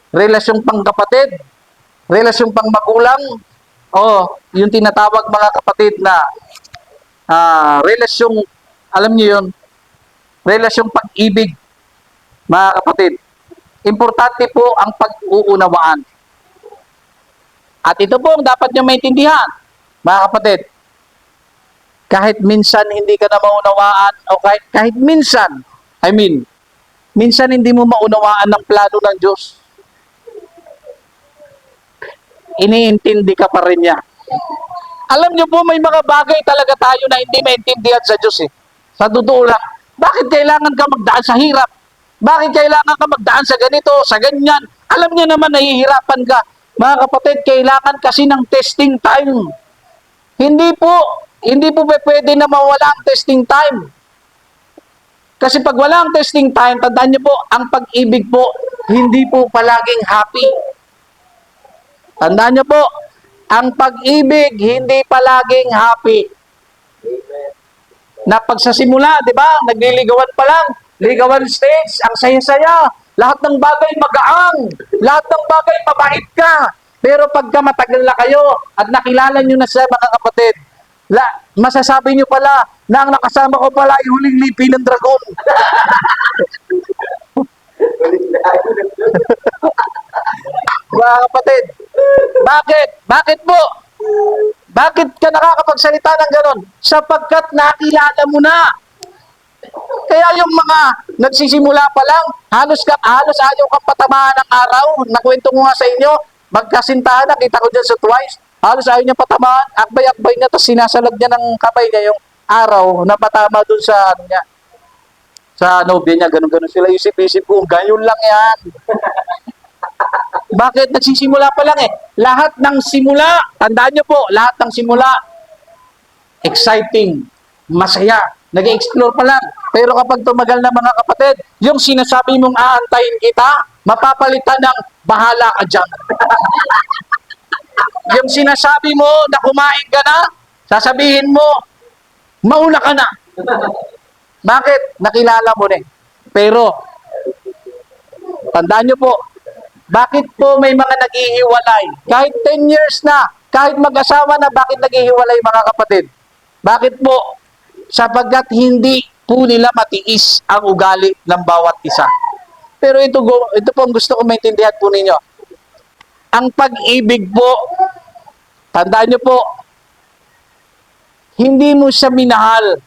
Relasyong pangkapatid, relasyong pangmagulang, yung tinatawag mga kapatid na relasyong, alam niyo yun, relasyong pag-ibig, mga kapatid. Importante po ang pag-uunawaan. At ito po ang dapat niyo maintindihan, mga kapatid. Kahit minsan hindi ka na maunawaan, o kahit minsan, minsan hindi mo maunawaan ang plano ng Diyos. Iniintindi ka pa rin niya. Alam niyo po, may mga bagay talaga tayo na hindi maintindihan sa Diyos eh. Sa totoo lang. Bakit kailangan ka magdaan sa hirap? Bakit kailangan ka magdaan sa ganito, sa ganyan? Alam niya naman, nahihirapan ka. Mga kapatid, kailangan kasi ng testing time. Hindi po pwede na mawala ang testing time. Kasi pag wala ang testing time, tandaan niyo po, ang pag-ibig po, hindi po palaging happy. Tandaan niyo po, ang pag-ibig hindi palaging happy. Na pagsasimula, di ba, nagliligawan pa lang, ligawan stage, ang saya-saya, lahat ng bagay magaang, lahat ng bagay mabait ka. Pero pagka matagal na kayo at nakilala niyo na siya mga kapatid, masasabi niyo pala na ang nakasama ko pala ay huling lipi ng dragon. Mga kapatid, bakit? Bakit po? Bakit ka nakakapagsalita ng ganon? Sapagkat nakilala mo na. Kaya yung mga nagsisimula pa lang, halos ayaw kang patamaan ng araw. Nakwento ko nga sa inyo, magkasintahan, nakita ko dyan sa Twice, halos ayaw niya patamaan, akbay-akbay niya, tapos sinasalag niya ng kamay niya yung araw na patama dun sa, sa nobya niya, ganun-ganun sila. Isip-isip ko, gayon lang yan. Bakit? Nagsisimula pa lang eh. Lahat ng simula, tandaan niyo po, lahat ng simula, exciting, masaya, nag-explore pa lang. Pero kapag tumagal na mga kapatid, yung sinasabi mong aantayin kita, mapapalitan ng bahala ka dyan. Yung sinasabi mo na kumain ka na, sasabihin mo, mauna ka na. Bakit? Nakilala mo na eh. Pero, tandaan niyo po, bakit po may mga naghihiwalay? Kahit 10 years na, kahit mag-asawa na, bakit naghihiwalay mga kapatid? Bakit po? Sapagkat hindi po nila matiis ang ugali ng bawat isa. Pero ito po ang gusto ko maintindihan po ninyo. Ang pag-ibig po, tandaan niyo po, hindi mo siya minahal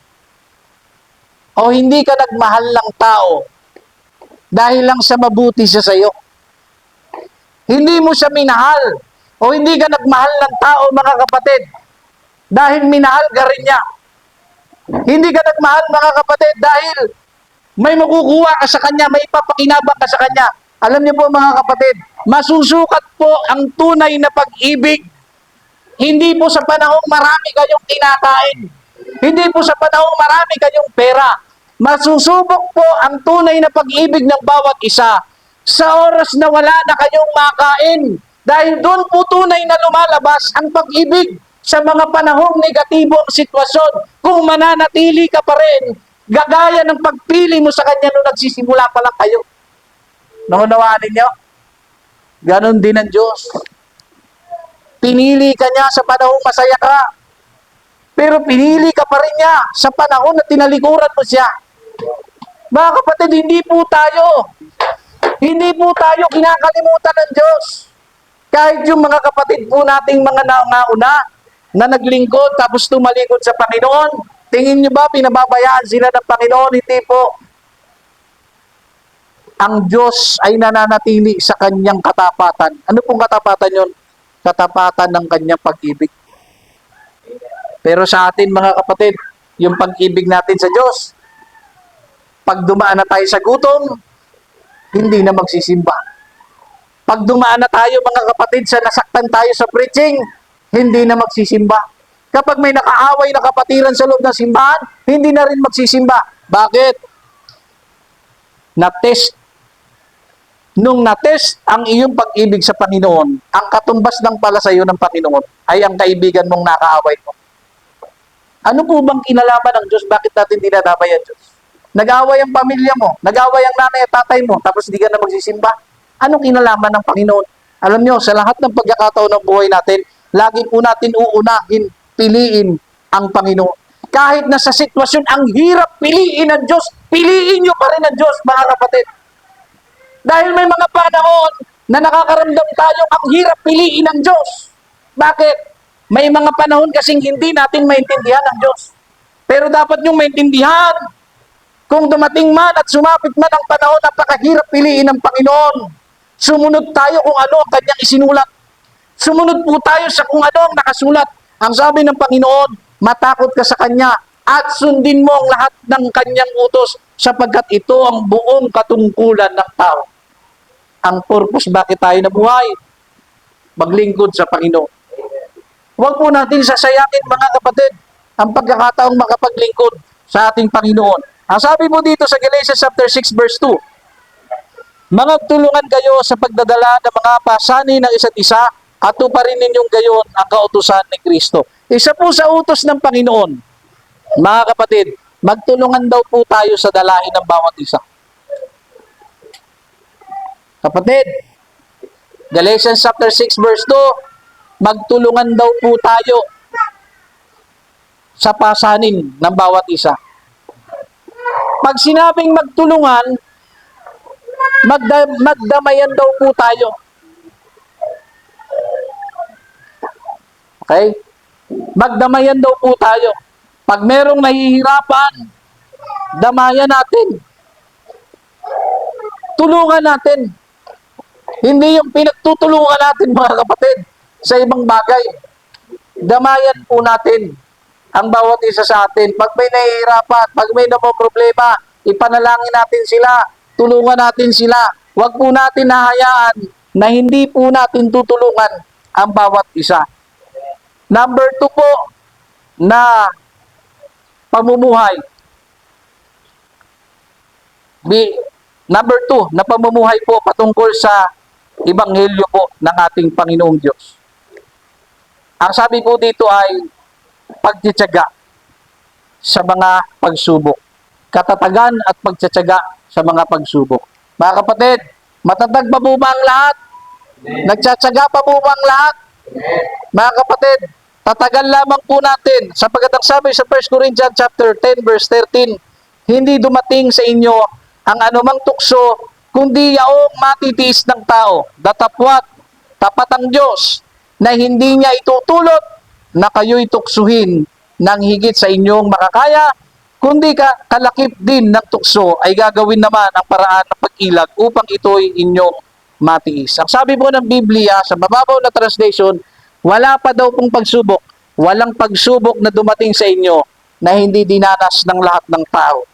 o hindi ka nagmahal ng tao dahil lang sa mabuti siya sa iyo. Hindi mo siya minahal o hindi ka nagmahal ng tao mga kapatid dahil minahal ka rin niya. Hindi ka nagmahal mga kapatid dahil may makukuha ka sa kanya, may papakinabang ka sa kanya. Alam niyo po mga kapatid, Masusukat po ang tunay na pag-ibig. Hindi po sa panahong marami kayong kinakain. Hindi po sa panahong marami kayong pera. Masusubok po ang tunay na pag-ibig ng bawat isa sa oras na wala na kayong makain. Dahil doon po tunay na lumalabas ang pag-ibig sa mga panahong negatibo ang sitwasyon. Kung mananatili ka pa rin, gagaya ng pagpili mo sa Kanya nung nagsisimula pa lang kayo. Naunawaan ninyo? Ganon din ang Diyos. Pinili ka niya sa panahong masaya ka. Pero pinili ka pa rin niya sa panahon na tinalikuran mo siya. Mga kapatid, hindi po tayo kinakalimutan ng Diyos. Kahit yung mga kapatid po nating mga nauna na naglingkod tapos tumalikod sa Panginoon, tingin niyo ba pinababayaan sila ng Panginoon? Hindi po. Ang Diyos ay nananatili sa kanyang katapatan. Ano pong katapatan yun? Katapatan ng kanyang pag-ibig. Pero sa atin mga kapatid, yung pag-ibig natin sa Diyos, pag dumaan na tayo sa gutom, hindi na magsisimba. Pag dumaan na tayo mga kapatid sa nasaktan tayo sa preaching, hindi na magsisimba. Kapag may nakaaway na kapatiran sa loob ng simbahan, hindi na rin magsisimba. Bakit? Na-test. Nung na-test ang iyong pag-ibig sa Panginoon, ang katumbas ng pala sa iyo ng Panginoon ay ang kaibigan mong nakaaway mo. Ano po bang kinalaman ng Diyos? Bakit natin dinadamay ang Diyos? Nag-away ang pamilya mo, nag-away ang nanay at tatay mo, tapos hindi ka na magsisimba. Anong kinalaman ng Panginoon? Alam nyo, sa lahat ng pagkakataon ng buhay natin, lagi po natin uunahin, piliin ang Panginoon. Kahit na sa sitwasyon ang hirap piliin ang Diyos, piliin nyo pa rin ang Diyos, mga kapatid. Dahil may mga panahon na nakakaramdam tayong ang hirap piliin ang Diyos. Bakit? May mga panahon kasing hindi natin maintindihan ang Diyos. Pero dapat nyong maintindihan, kung dumating man at sumapit man ang panahon, napakahirap piliin ng Panginoon. Sumunod tayo kung ano ang kanyang isinulat. Sumunod po tayo sa kung ano ang nakasulat. Ang sabi ng Panginoon, matakot ka sa Kanya at sundin mo ang lahat ng Kanyang utos sapagkat ito ang buong katungkulan ng tao. Ang purpose bakit tayo nabuhay? Maglingkod sa Panginoon. Huwag po natin sasayangin mga kapatid ang pagkakataong makapaglingkod sa ating Panginoon. Ang sabi mo dito sa Galatians chapter 6 verse 2, magtulungan kayo sa pagdadala ng mga pasanin ng isa't isa at tuparin ninyong gayon ang kautusan ni Kristo. Isa po sa utos ng Panginoon, mga kapatid, magtulungan daw po tayo sa dalahin ng bawat isa. Kapatid, Galatians chapter 6 verse 2, magtulungan daw po tayo sa pasanin ng bawat isa. Pag sinabing magtulungan, magdamayan daw po tayo. Okay? Magdamayan daw po tayo. Pag merong nahihirapan, damayan natin. Tulungan natin. Hindi yung pinagtutulungan natin mga kapatid sa ibang bagay. Damayan po natin ang bawat isa sa atin. Pag may nahihirapan, pag may problema, ipanalangin natin sila, tulungan natin sila. Huwag po natin hahayaan na hindi po natin tutulungan ang bawat isa. Number 2 po, na pamumuhay. Number 2, na pamumuhay po patungkol sa Ebanghelyo po ng ating Panginoong Diyos. Ang sabi po dito ay pagtitiyaga sa mga pagsubok. Katatagan at pagtitiyaga sa mga pagsubok. Mga kapatid, matatag pa po ba ang lahat? Nagtsatsaga pa po ba ang lahat? Mga kapatid, tatagan lamang po natin sapagkat ang sabi sa 1 Corinthians chapter 10 verse 13, hindi dumating sa inyo ang anumang tukso kundi yaong matitiis ng tao, datapwat, tapat ang Diyos, na hindi niya itutulot na kayo'y tuksuhin ng higit sa inyong makakaya, kundi kalakip din ng tukso ay gagawin naman ang paraan ng pag-ilag upang ito'y inyong matiis. Ang sabi po ng Biblia, sa mababaw na translation, wala pa daw pong pagsubok, walang pagsubok na dumating sa inyo na hindi dinanas ng lahat ng tao.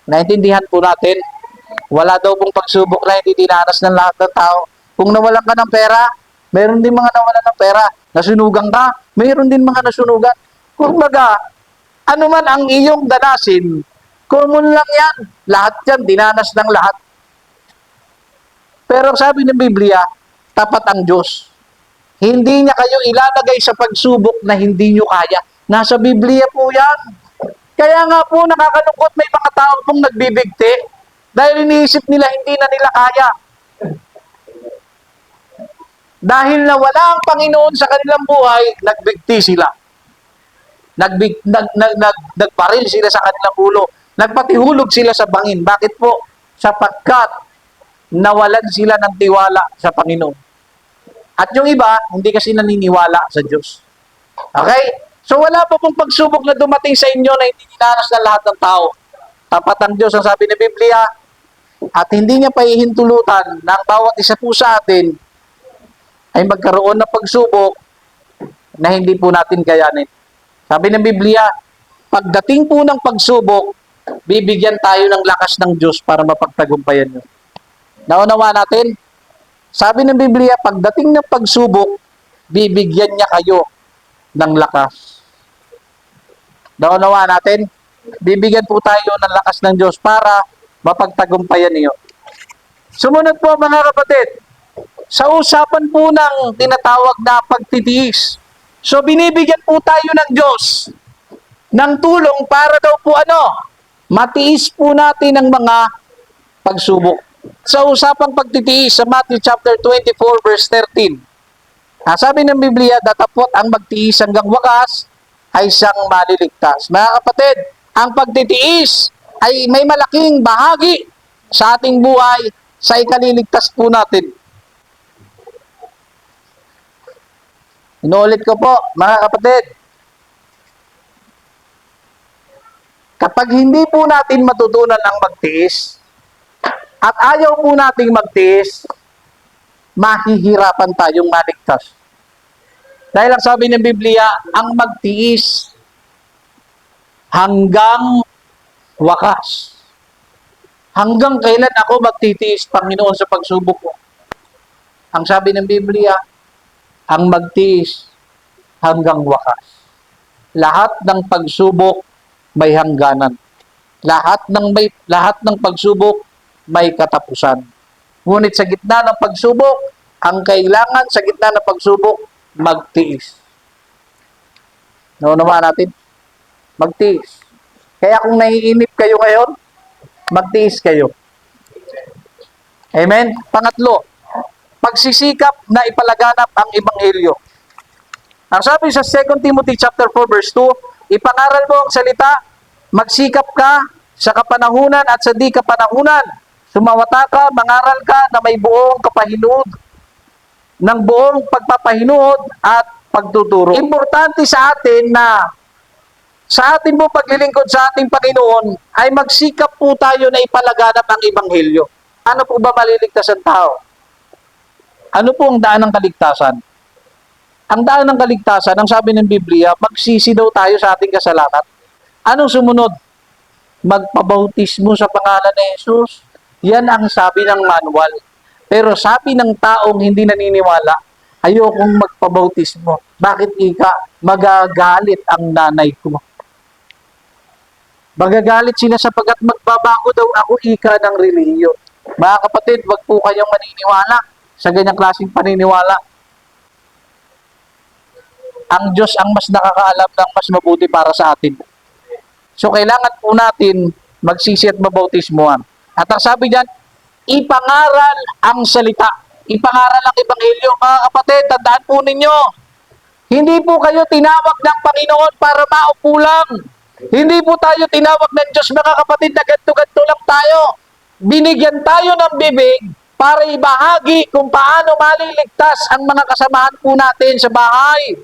Naintindihan po natin, wala daw pong pagsubok na hindi dinanas ng lahat ng tao. Kung nawalan ka ng pera, mayroon din mga nawalan ng pera. Nasunugan ka, mayroon din mga nasunugan. Kumbaga, ano man ang iyong danasin, common lang yan. Lahat yan, dinanas ng lahat. Pero sabi ng Biblia, tapat ang Diyos. Hindi niya kayo ilalagay sa pagsubok na hindi niyo kaya. Nasa Biblia po yan. Kaya nga po nakakalungkot may mga tao pong nagbibigti dahil iniisip nila hindi na nila kaya. Dahil nawala ang Panginoon sa kanilang buhay, nagbigti sila. Nagbaril sila sa kanilang ulo. Nagpatihulog sila sa bangin. Bakit po? Sapagkat nawalan sila ng tiwala sa Panginoon. At yung iba, hindi kasi naniniwala sa Diyos. Okay? So wala pa pong pagsubok na dumating sa inyo na hindi dinanas ng lahat ng tao. Tapat ang Diyos ang sabi ng Biblia, at hindi niya pahihintulutan na ang bawat isa po sa atin ay magkaroon ng pagsubok na hindi po natin kayanin. Sabi ng Biblia, pagdating po ng pagsubok, bibigyan tayo ng lakas ng Diyos para mapagtagumpayan nyo. Naunawa natin? Sabi ng Biblia, pagdating ng pagsubok, bibigyan niya kayo ng lakas. Naunawa natin? Bibigyan po tayo ng lakas ng Diyos para mapagtagumpayan niyo. Sumunod po mga kapatid, sa usapan po ng tinatawag na pagtitiis. So binibigyan po tayo ng Diyos ng tulong para daw po matiis po natin ang mga pagsubok. Sa usapang pagtitiis sa Matthew chapter 24 verse 13. Sabi ng Biblia, datapot ang magtiis hanggang wakas ay siyang maliligtas. Mga kapatid, ang pagtitiis ay may malaking bahagi sa ating buhay sa ikaliligtas po natin. Inuulit ko po, mga kapatid, kapag hindi po natin matutunan ang magtiis, at ayaw po nating magtiis, mahihirapan tayong maligtas. Dahil ang sabi ng Biblia, ang magtiis hanggang wakas. Hanggang kailan ako magtitiis, Panginoon, sa pagsubok ko? Ang sabi ng Biblia, ang magtiis hanggang wakas. Lahat ng pagsubok may hangganan. Lahat ng pagsubok may katapusan. Ngunit sa gitna ng pagsubok, ang kailangan sa gitna ng pagsubok, magtiis. Naunawa natin? Magtiis. Kaya kung naiinip kayo ngayon, magtiis kayo. Amen? Pangatlo, pagsisikap na ipalaganap ang Ebanghelyo. Ang sabi sa 2 Timothy chapter 4 verse 2, ipangaral mo ang salita, magsikap ka sa kapanahunan at sa di kapanahunan. Sumawata ka, mangaral ka na may buong kapahinood, ng buong pagpapahinood at pagtuturo. Importante sa atin na sa ating po paglilingkod sa ating Panginoon ay magsikap po tayo na ipalaganap ang Ebanghelyo. Ano po ba maliligtas ang tao? Ano po ang daan ng kaligtasan? Ang daan ng kaligtasan, ang sabi ng Biblia, magsisi daw tayo sa ating kasalanan. Anong sumunod? Magpabautismo sa pangalan ni Jesus. Yan ang sabi ng manual. Pero sabi ng taong hindi naniniwala, ayokong magpabautismo. Bakit ika? Magagalit ang nanay ko. Magagalit sila sapagkat magbabago daw ako ika ng relihiyon. Mga kapatid, wag po kayong maniniwala sa ganyang klaseng paniniwala. Ang Diyos ang mas nakakaalam ng mas mabuti para sa atin. So kailangan po natin magsisi at mabautismuhan. At ang sabi diyan, ipangaral ang salita. Ipangaral ang Ebanghelyo. Mga kapatid, tandaan po ninyo, hindi po kayo tinawag ng Panginoon para maupo lang. Hindi po tayo tinawag ng Diyos, mga kapatid, na ganto-ganto lang tayo. Binigyan tayo ng bibig para ibahagi kung paano maliligtas ang mga kasamahan po natin sa bahay.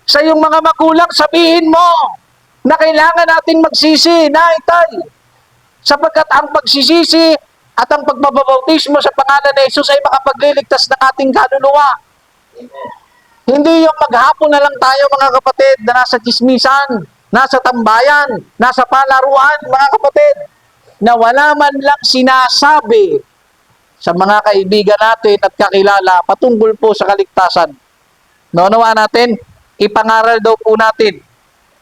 Sa iyong mga magulang, sabihin mo na kailangan natin magsisi, naitay. Sapagkat ang pagsisisi at ang pagbabautismo sa pangalan ni Jesus ay makapagliligtas ng ating kaluluwa. Hindi yung maghapon na lang tayo, mga kapatid, na nasa chismisan, nasa tambayan, nasa palaruan, mga kapatid, na wala man lang sinasabi sa mga kaibigan natin at kakilala patungkol po sa kaligtasan. Naunawaan natin, ipangaral daw po natin.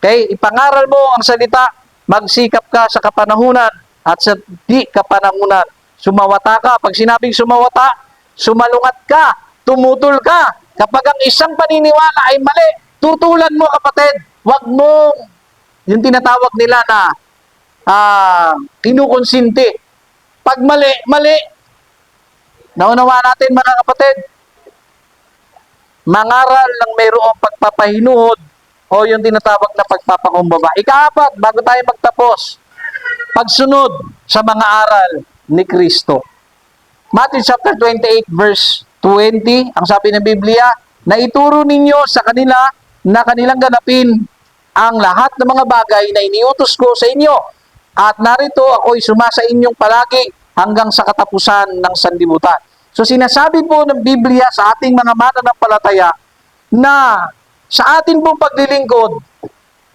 Okay? Ipangaral mo ang salita, magsikap ka sa kapanahunan at sa di kapanahunan. Sumawata ka. Pag sinabing sumawata, sumalungat ka, tumutol ka. Kapag ang isang paniniwala ay mali, tutulan mo kapatid. Huwag mo yung tinatawag nila na kinukonsinti. Pag mali, mali. Naunawaan natin mga kapatid, mangaral ng mayroong pagpapahinuhod o yung tinatawag na pagpapakumbaba. Ikaapat, bago tayo magtapos, pagsunod sa mga aral ni Kristo. Matthew chapter 28 verse 20, ang sabi ng Biblia, na ituro ninyo sa kanila na kanilang ganapin ang lahat ng mga bagay na iniutos ko sa inyo. At narito ako'y sumasa inyong palagi hanggang sa katapusan ng sanlibutan. So sinasabi po ng Biblia sa ating mga mananampalataya na sa ating pong paglilingkod,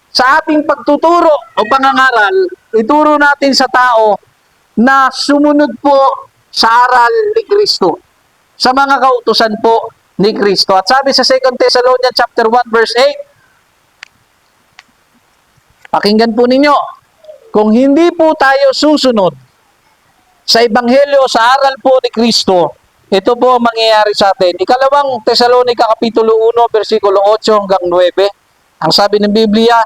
sa ating pagtuturo o pangangaral, ituro natin sa tao na sumunod po sa aral ni Kristo, sa mga kautusan po ni Kristo. At sabi sa 2 Thessalonians chapter 1 verse 8, pakinggan po ninyo, kung hindi po tayo susunod sa ebanghelyo, sa aral po ni Kristo, ito po ang mangyayari sa atin. Ikalawang Tesalonica Kapitulo 1, versikulo 8 hanggang 9. Ang sabi ng Biblia,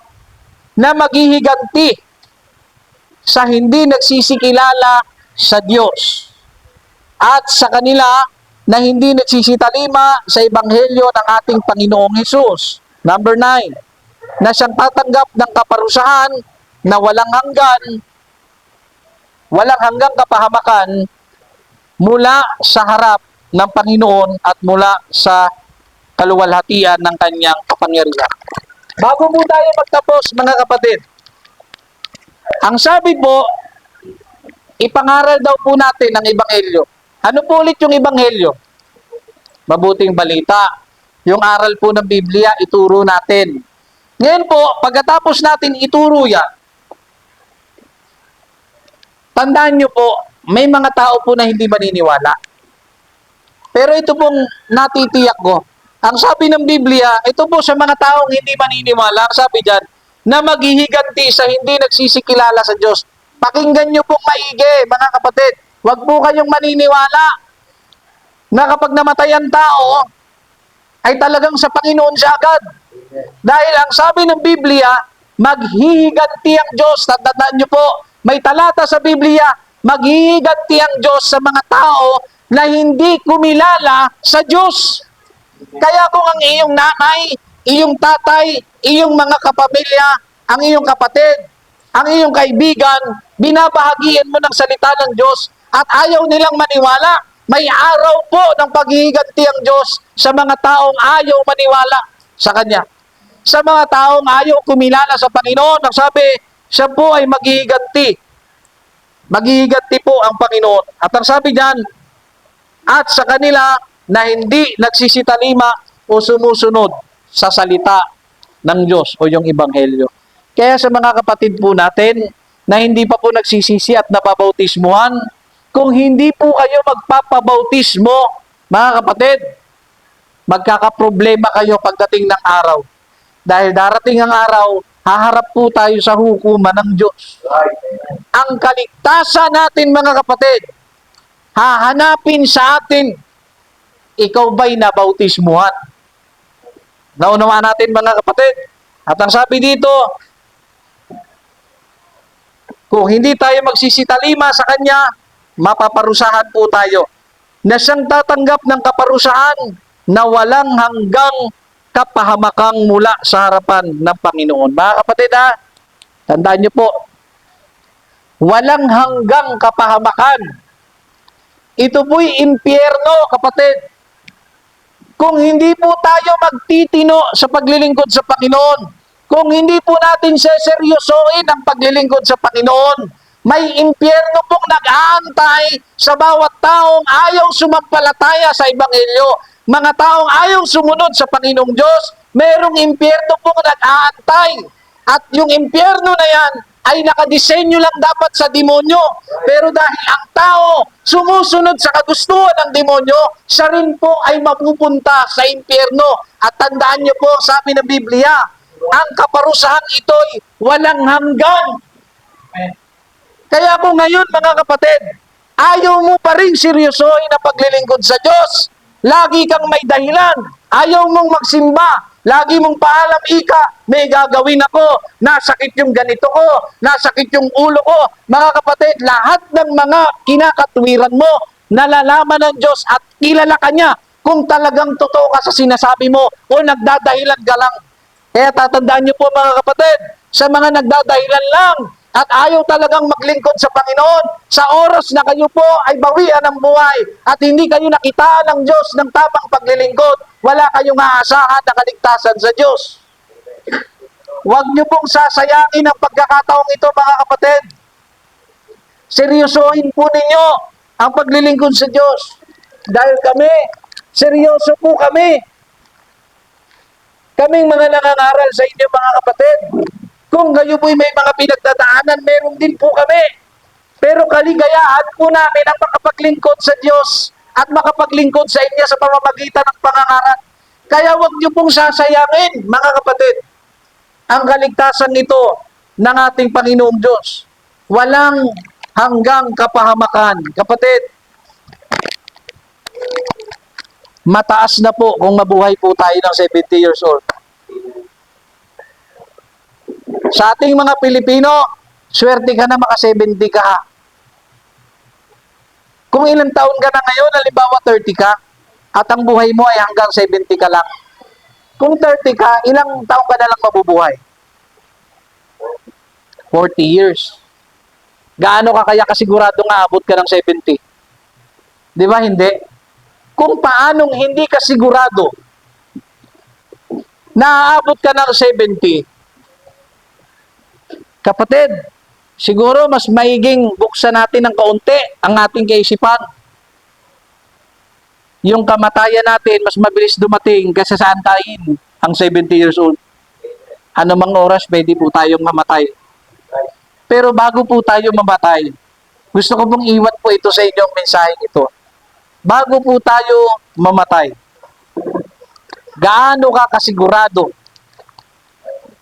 na maghihiganti sa hindi nagsisikilala sa Diyos at sa kanila na hindi nagsisitalima sa ebanghelyo ng ating Panginoong Hesus. Number 9, na siyang tatanggap ng kaparusahan na walang hanggang kapahamakan mula sa harap ng Panginoon at mula sa kaluwalhatian ng kanyang kapangyarihan. Bago po tayo magtapos, mga kapatid, ang sabi po, ipangaral daw po natin ang ebanghelyo. Ano po ulit yung ebanghelyo? Mabuting balita. Yung aral po ng Biblia, ituro natin. Ngayon po, pagkatapos natin ituro yan, tandaan nyo po, may mga tao po na hindi maniniwala. Pero ito pong natitiyak ko. Ang sabi ng Biblia, ito po sa mga taong hindi maniniwala, ang sabi dyan, na maghihiganti sa hindi nagsisikilala sa Diyos. Pakinggan nyo pong maigi, mga kapatid. Huwag po kayong maniniwala na kapag namatay ang tao, ay talagang sa Panginoon siya agad. Dahil ang sabi ng Biblia, maghihiganti ang Diyos. Tandaan nyo po, may talata sa Biblia, maghihiganti ang Diyos sa mga tao na hindi kumilala sa Diyos. Kaya kung ang iyong nanay, iyong tatay, iyong mga kapamilya, ang iyong kapatid, ang iyong kaibigan, binabahagian mo ng salita ng Diyos at ayaw nilang maniwala, may araw po ng paghihiganti ang Diyos sa mga taong ayaw maniwala sa Kanya. Sa mga taong ayaw kumilala sa Panginoon, ang sabi, siya po ay maghihiganti. Maghihiganti po ang Panginoon. At ang sabi diyan, at sa kanila na hindi nagsisitalima o sumusunod sa salita ng Diyos o yung Ebanghelyo. Kaya sa mga kapatid po natin na hindi pa po nagsisisi at napabautismuhan, kung hindi po kayo magpapabautismo, mga kapatid, magkakaproblema kayo pagdating ng araw. Dahil darating ang araw, haharap po tayo sa hukuman ng Diyos. Ang kaligtasan natin, mga kapatid, hahanapin sa atin, ikaw ba'y nabautismuhan? Naunawaan natin, mga kapatid. At ang sabi dito, kung hindi tayo magsisitalima sa Kanya, mapaparusahan po tayo. Na siyang tatanggap ng kaparusahan na walang hanggang kapahamakang mula sa harapan ng Panginoon. Mga kapatid, tandaan niyo po, walang hanggang kapahamakan. Ito po'y impyerno, kapatid. Kung hindi po tayo magtitino sa paglilingkod sa Panginoon, kung hindi po natin seseryosoin ang paglilingkod sa Panginoon, may impyerno pong nag-aantay sa bawat taong ayaw sumampalataya sa Ebanghelyo. Mga taong ayaw sumunod sa Panginoong Diyos, merong impyerno pong nag-aantay. At yung impyerno na yan ay nakadisenyo lang dapat sa demonyo. Pero dahil ang tao sumusunod sa kagustuhan ng demonyo, siya rin po ay mapupunta sa impyerno. At tandaan niyo po, sabi ng Biblia, ang kaparusahan ito'y walang hanggan. Kaya po ngayon, mga kapatid, ayaw mo pa rin seryosohin ang paglilingkod sa Diyos. Lagi kang may dahilan. Ayaw mong magsimba. Lagi mong paalam, ika, may gagawin ako. Nasakit yung ganito ko. Nasakit yung ulo ko. Mga kapatid, lahat ng mga kinakatwiran mo, nalalaman ng Diyos at kilala ka niya kung talagang totoo ka sa sinasabi mo o nagdadahilan ka lang. Kaya tatandaan niyo po, mga kapatid, sa mga nagdadahilan lang at ayaw talagang maglingkod sa Panginoon, sa oras na kayo po ay bawian ng buhay at hindi kayo nakitaan ng Diyos ng tamang paglilingkod, wala kayong aasahan na kaligtasan sa Diyos. Huwag niyo pong sasayangin ang pagkakataong ito, mga kapatid. Seryosohin po ninyo ang paglilingkod sa Diyos. Dahil kami, seryoso po kami. Kaming mga nangangaral sa inyo, mga kapatid. Kung kayo po'y may mga pinagdadaanan, meron din po kami. Pero kaligayahan po namin ang makapaglingkod sa Diyos at makapaglingkod sa inyo sa pamamagitan ng pangangaral. Kaya huwag niyo pong sasayangin, mga kapatid, ang kaligtasan nito ng ating Panginoong Diyos. Walang hanggang kapahamakan. Kapatid, mataas na po kung mabuhay po tayo ng 70 years old. Sa ating mga Pilipino, swerte ka na maka-70 ka. Kung ilang taon ka na ngayon, halimbawa 30 ka, at ang buhay mo ay hanggang 70 ka lang. Kung 30 ka, ilang taon ka na lang mabubuhay? 40 years. Gaano ka kaya kasigurado nga abot ka ng 70? Di ba hindi? Kung paanong hindi ka sigurado na aabot ka ng 70, kapatid, siguro mas maiging buksan natin ng kaunti ang ating kaisipan. Yung kamatayan natin, mas mabilis dumating kasi sa antayin ang 70 years old. Ano mang oras, pwede po tayong mamatay. Pero bago po tayo mamatay, gusto ko pong iwan po ito sa inyong mensaheng ito. Bago po tayo mamatay, gaano ka kasigurado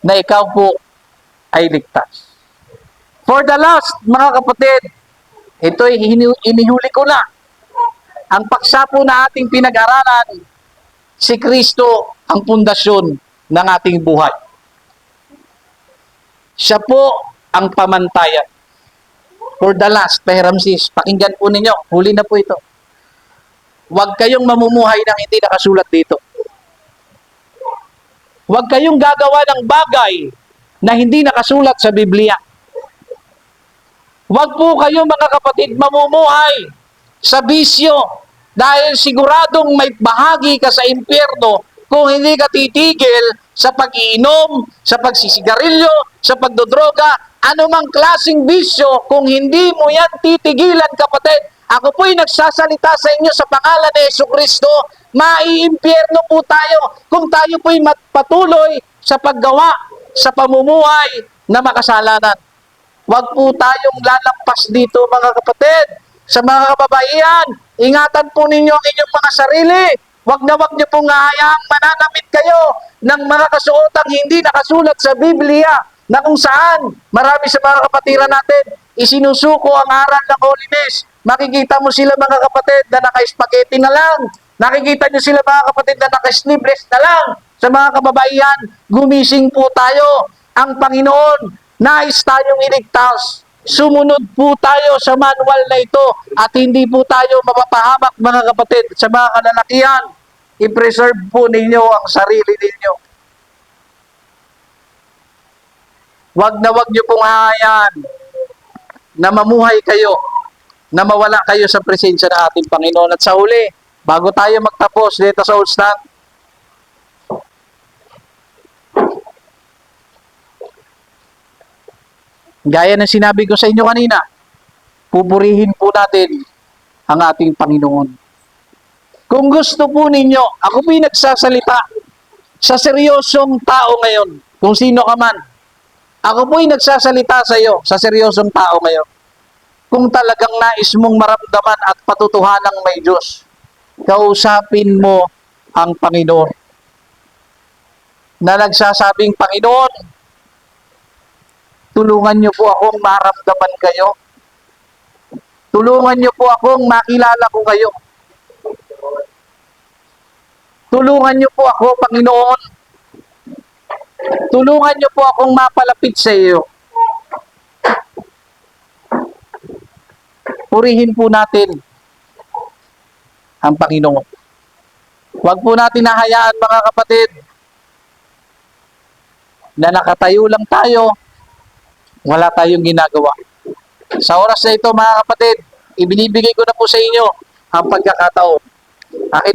na ikaw po ay ligtas? For the last, mga kapatid, ito'y inihuli ko na. Ang paksa po na ating pinag-aralan, si Kristo ang pundasyon ng ating buhay. Siya po ang pamantayan. For the last, Ramses, pakinggan po ninyo, huli na po ito. Huwag kayong mamumuhay ng hindi nakasulat dito. Huwag kayong gagawa ng bagay na hindi nakasulat sa Biblia. Huwag po kayo, mga kapatid, mamumuhay sa bisyo dahil siguradong may bahagi ka sa impyerno kung hindi ka titigil sa pag-iinom, sa pagsisigarilyo, sa pagdodroga, anumang klaseng bisyo, kung hindi mo yan titigilan, kapatid. Ako po'y nagsasalita sa inyo sa pangalan ni Jesucristo, maiimpyerno po tayo kung tayo po'y patuloy sa paggawa, sa pamumuhay na makasalanan. Huwag po tayong lalampas dito, mga kapatid. Sa mga kababaihan, ingatan po ninyo ang inyong mga sarili. Huwag niyo pong hahayaang mananamit kayo ng mga kasuotang hindi nakasulat sa Biblia, na kung saan marami sa mga kapatiran natin isinusuko ang aral ng holiness. Makikita mo sila, mga kapatid, na naka-spaghetti na lang. Nakikita nyo sila, mga kapatid, na naka-sleeveless na lang. Sa mga kababaihan, gumising po tayo. Ang Panginoon, nais tayong iligtas. Sumunod po tayo sa manual na ito at hindi po tayo mapapahamak, mga kapatid, sa mga kalalakihan. I-preserve po ninyo ang sarili ninyo. Wag nyo pong hahayaan na mamuhay kayo, na mawala kayo sa presensya ng ating Panginoon. At sa huli, bago tayo magtapos dito sa Old Stand, gaya ng sinabi ko sa inyo kanina, pupurihin po natin ang ating Panginoon. Kung gusto po ninyo, ako po nagsasalita sa seryosong tao ngayon, kung sino ka man, Ako po'y nagsasalita sa iyo, sa seryosong tao ngayon. Kung talagang nais mong maramdaman at patutuhanang may Diyos, kausapin mo ang Panginoon. Na nagsasabing, Panginoon, tulungan niyo po akong maramdaman kayo. Tulungan niyo po akong makilala ko kayo. Tulungan niyo po ako, Panginoon. Tulungan niyo po akong mapalapit sa iyo. Purihin po natin ang Panginoon. Huwag po natin nahayaan, mga kapatid, na nakatayo lang tayo, wala tayong ginagawa. Sa oras na ito, mga kapatid, ibinibigay ko na po sa inyo ang pagkakataon. Akin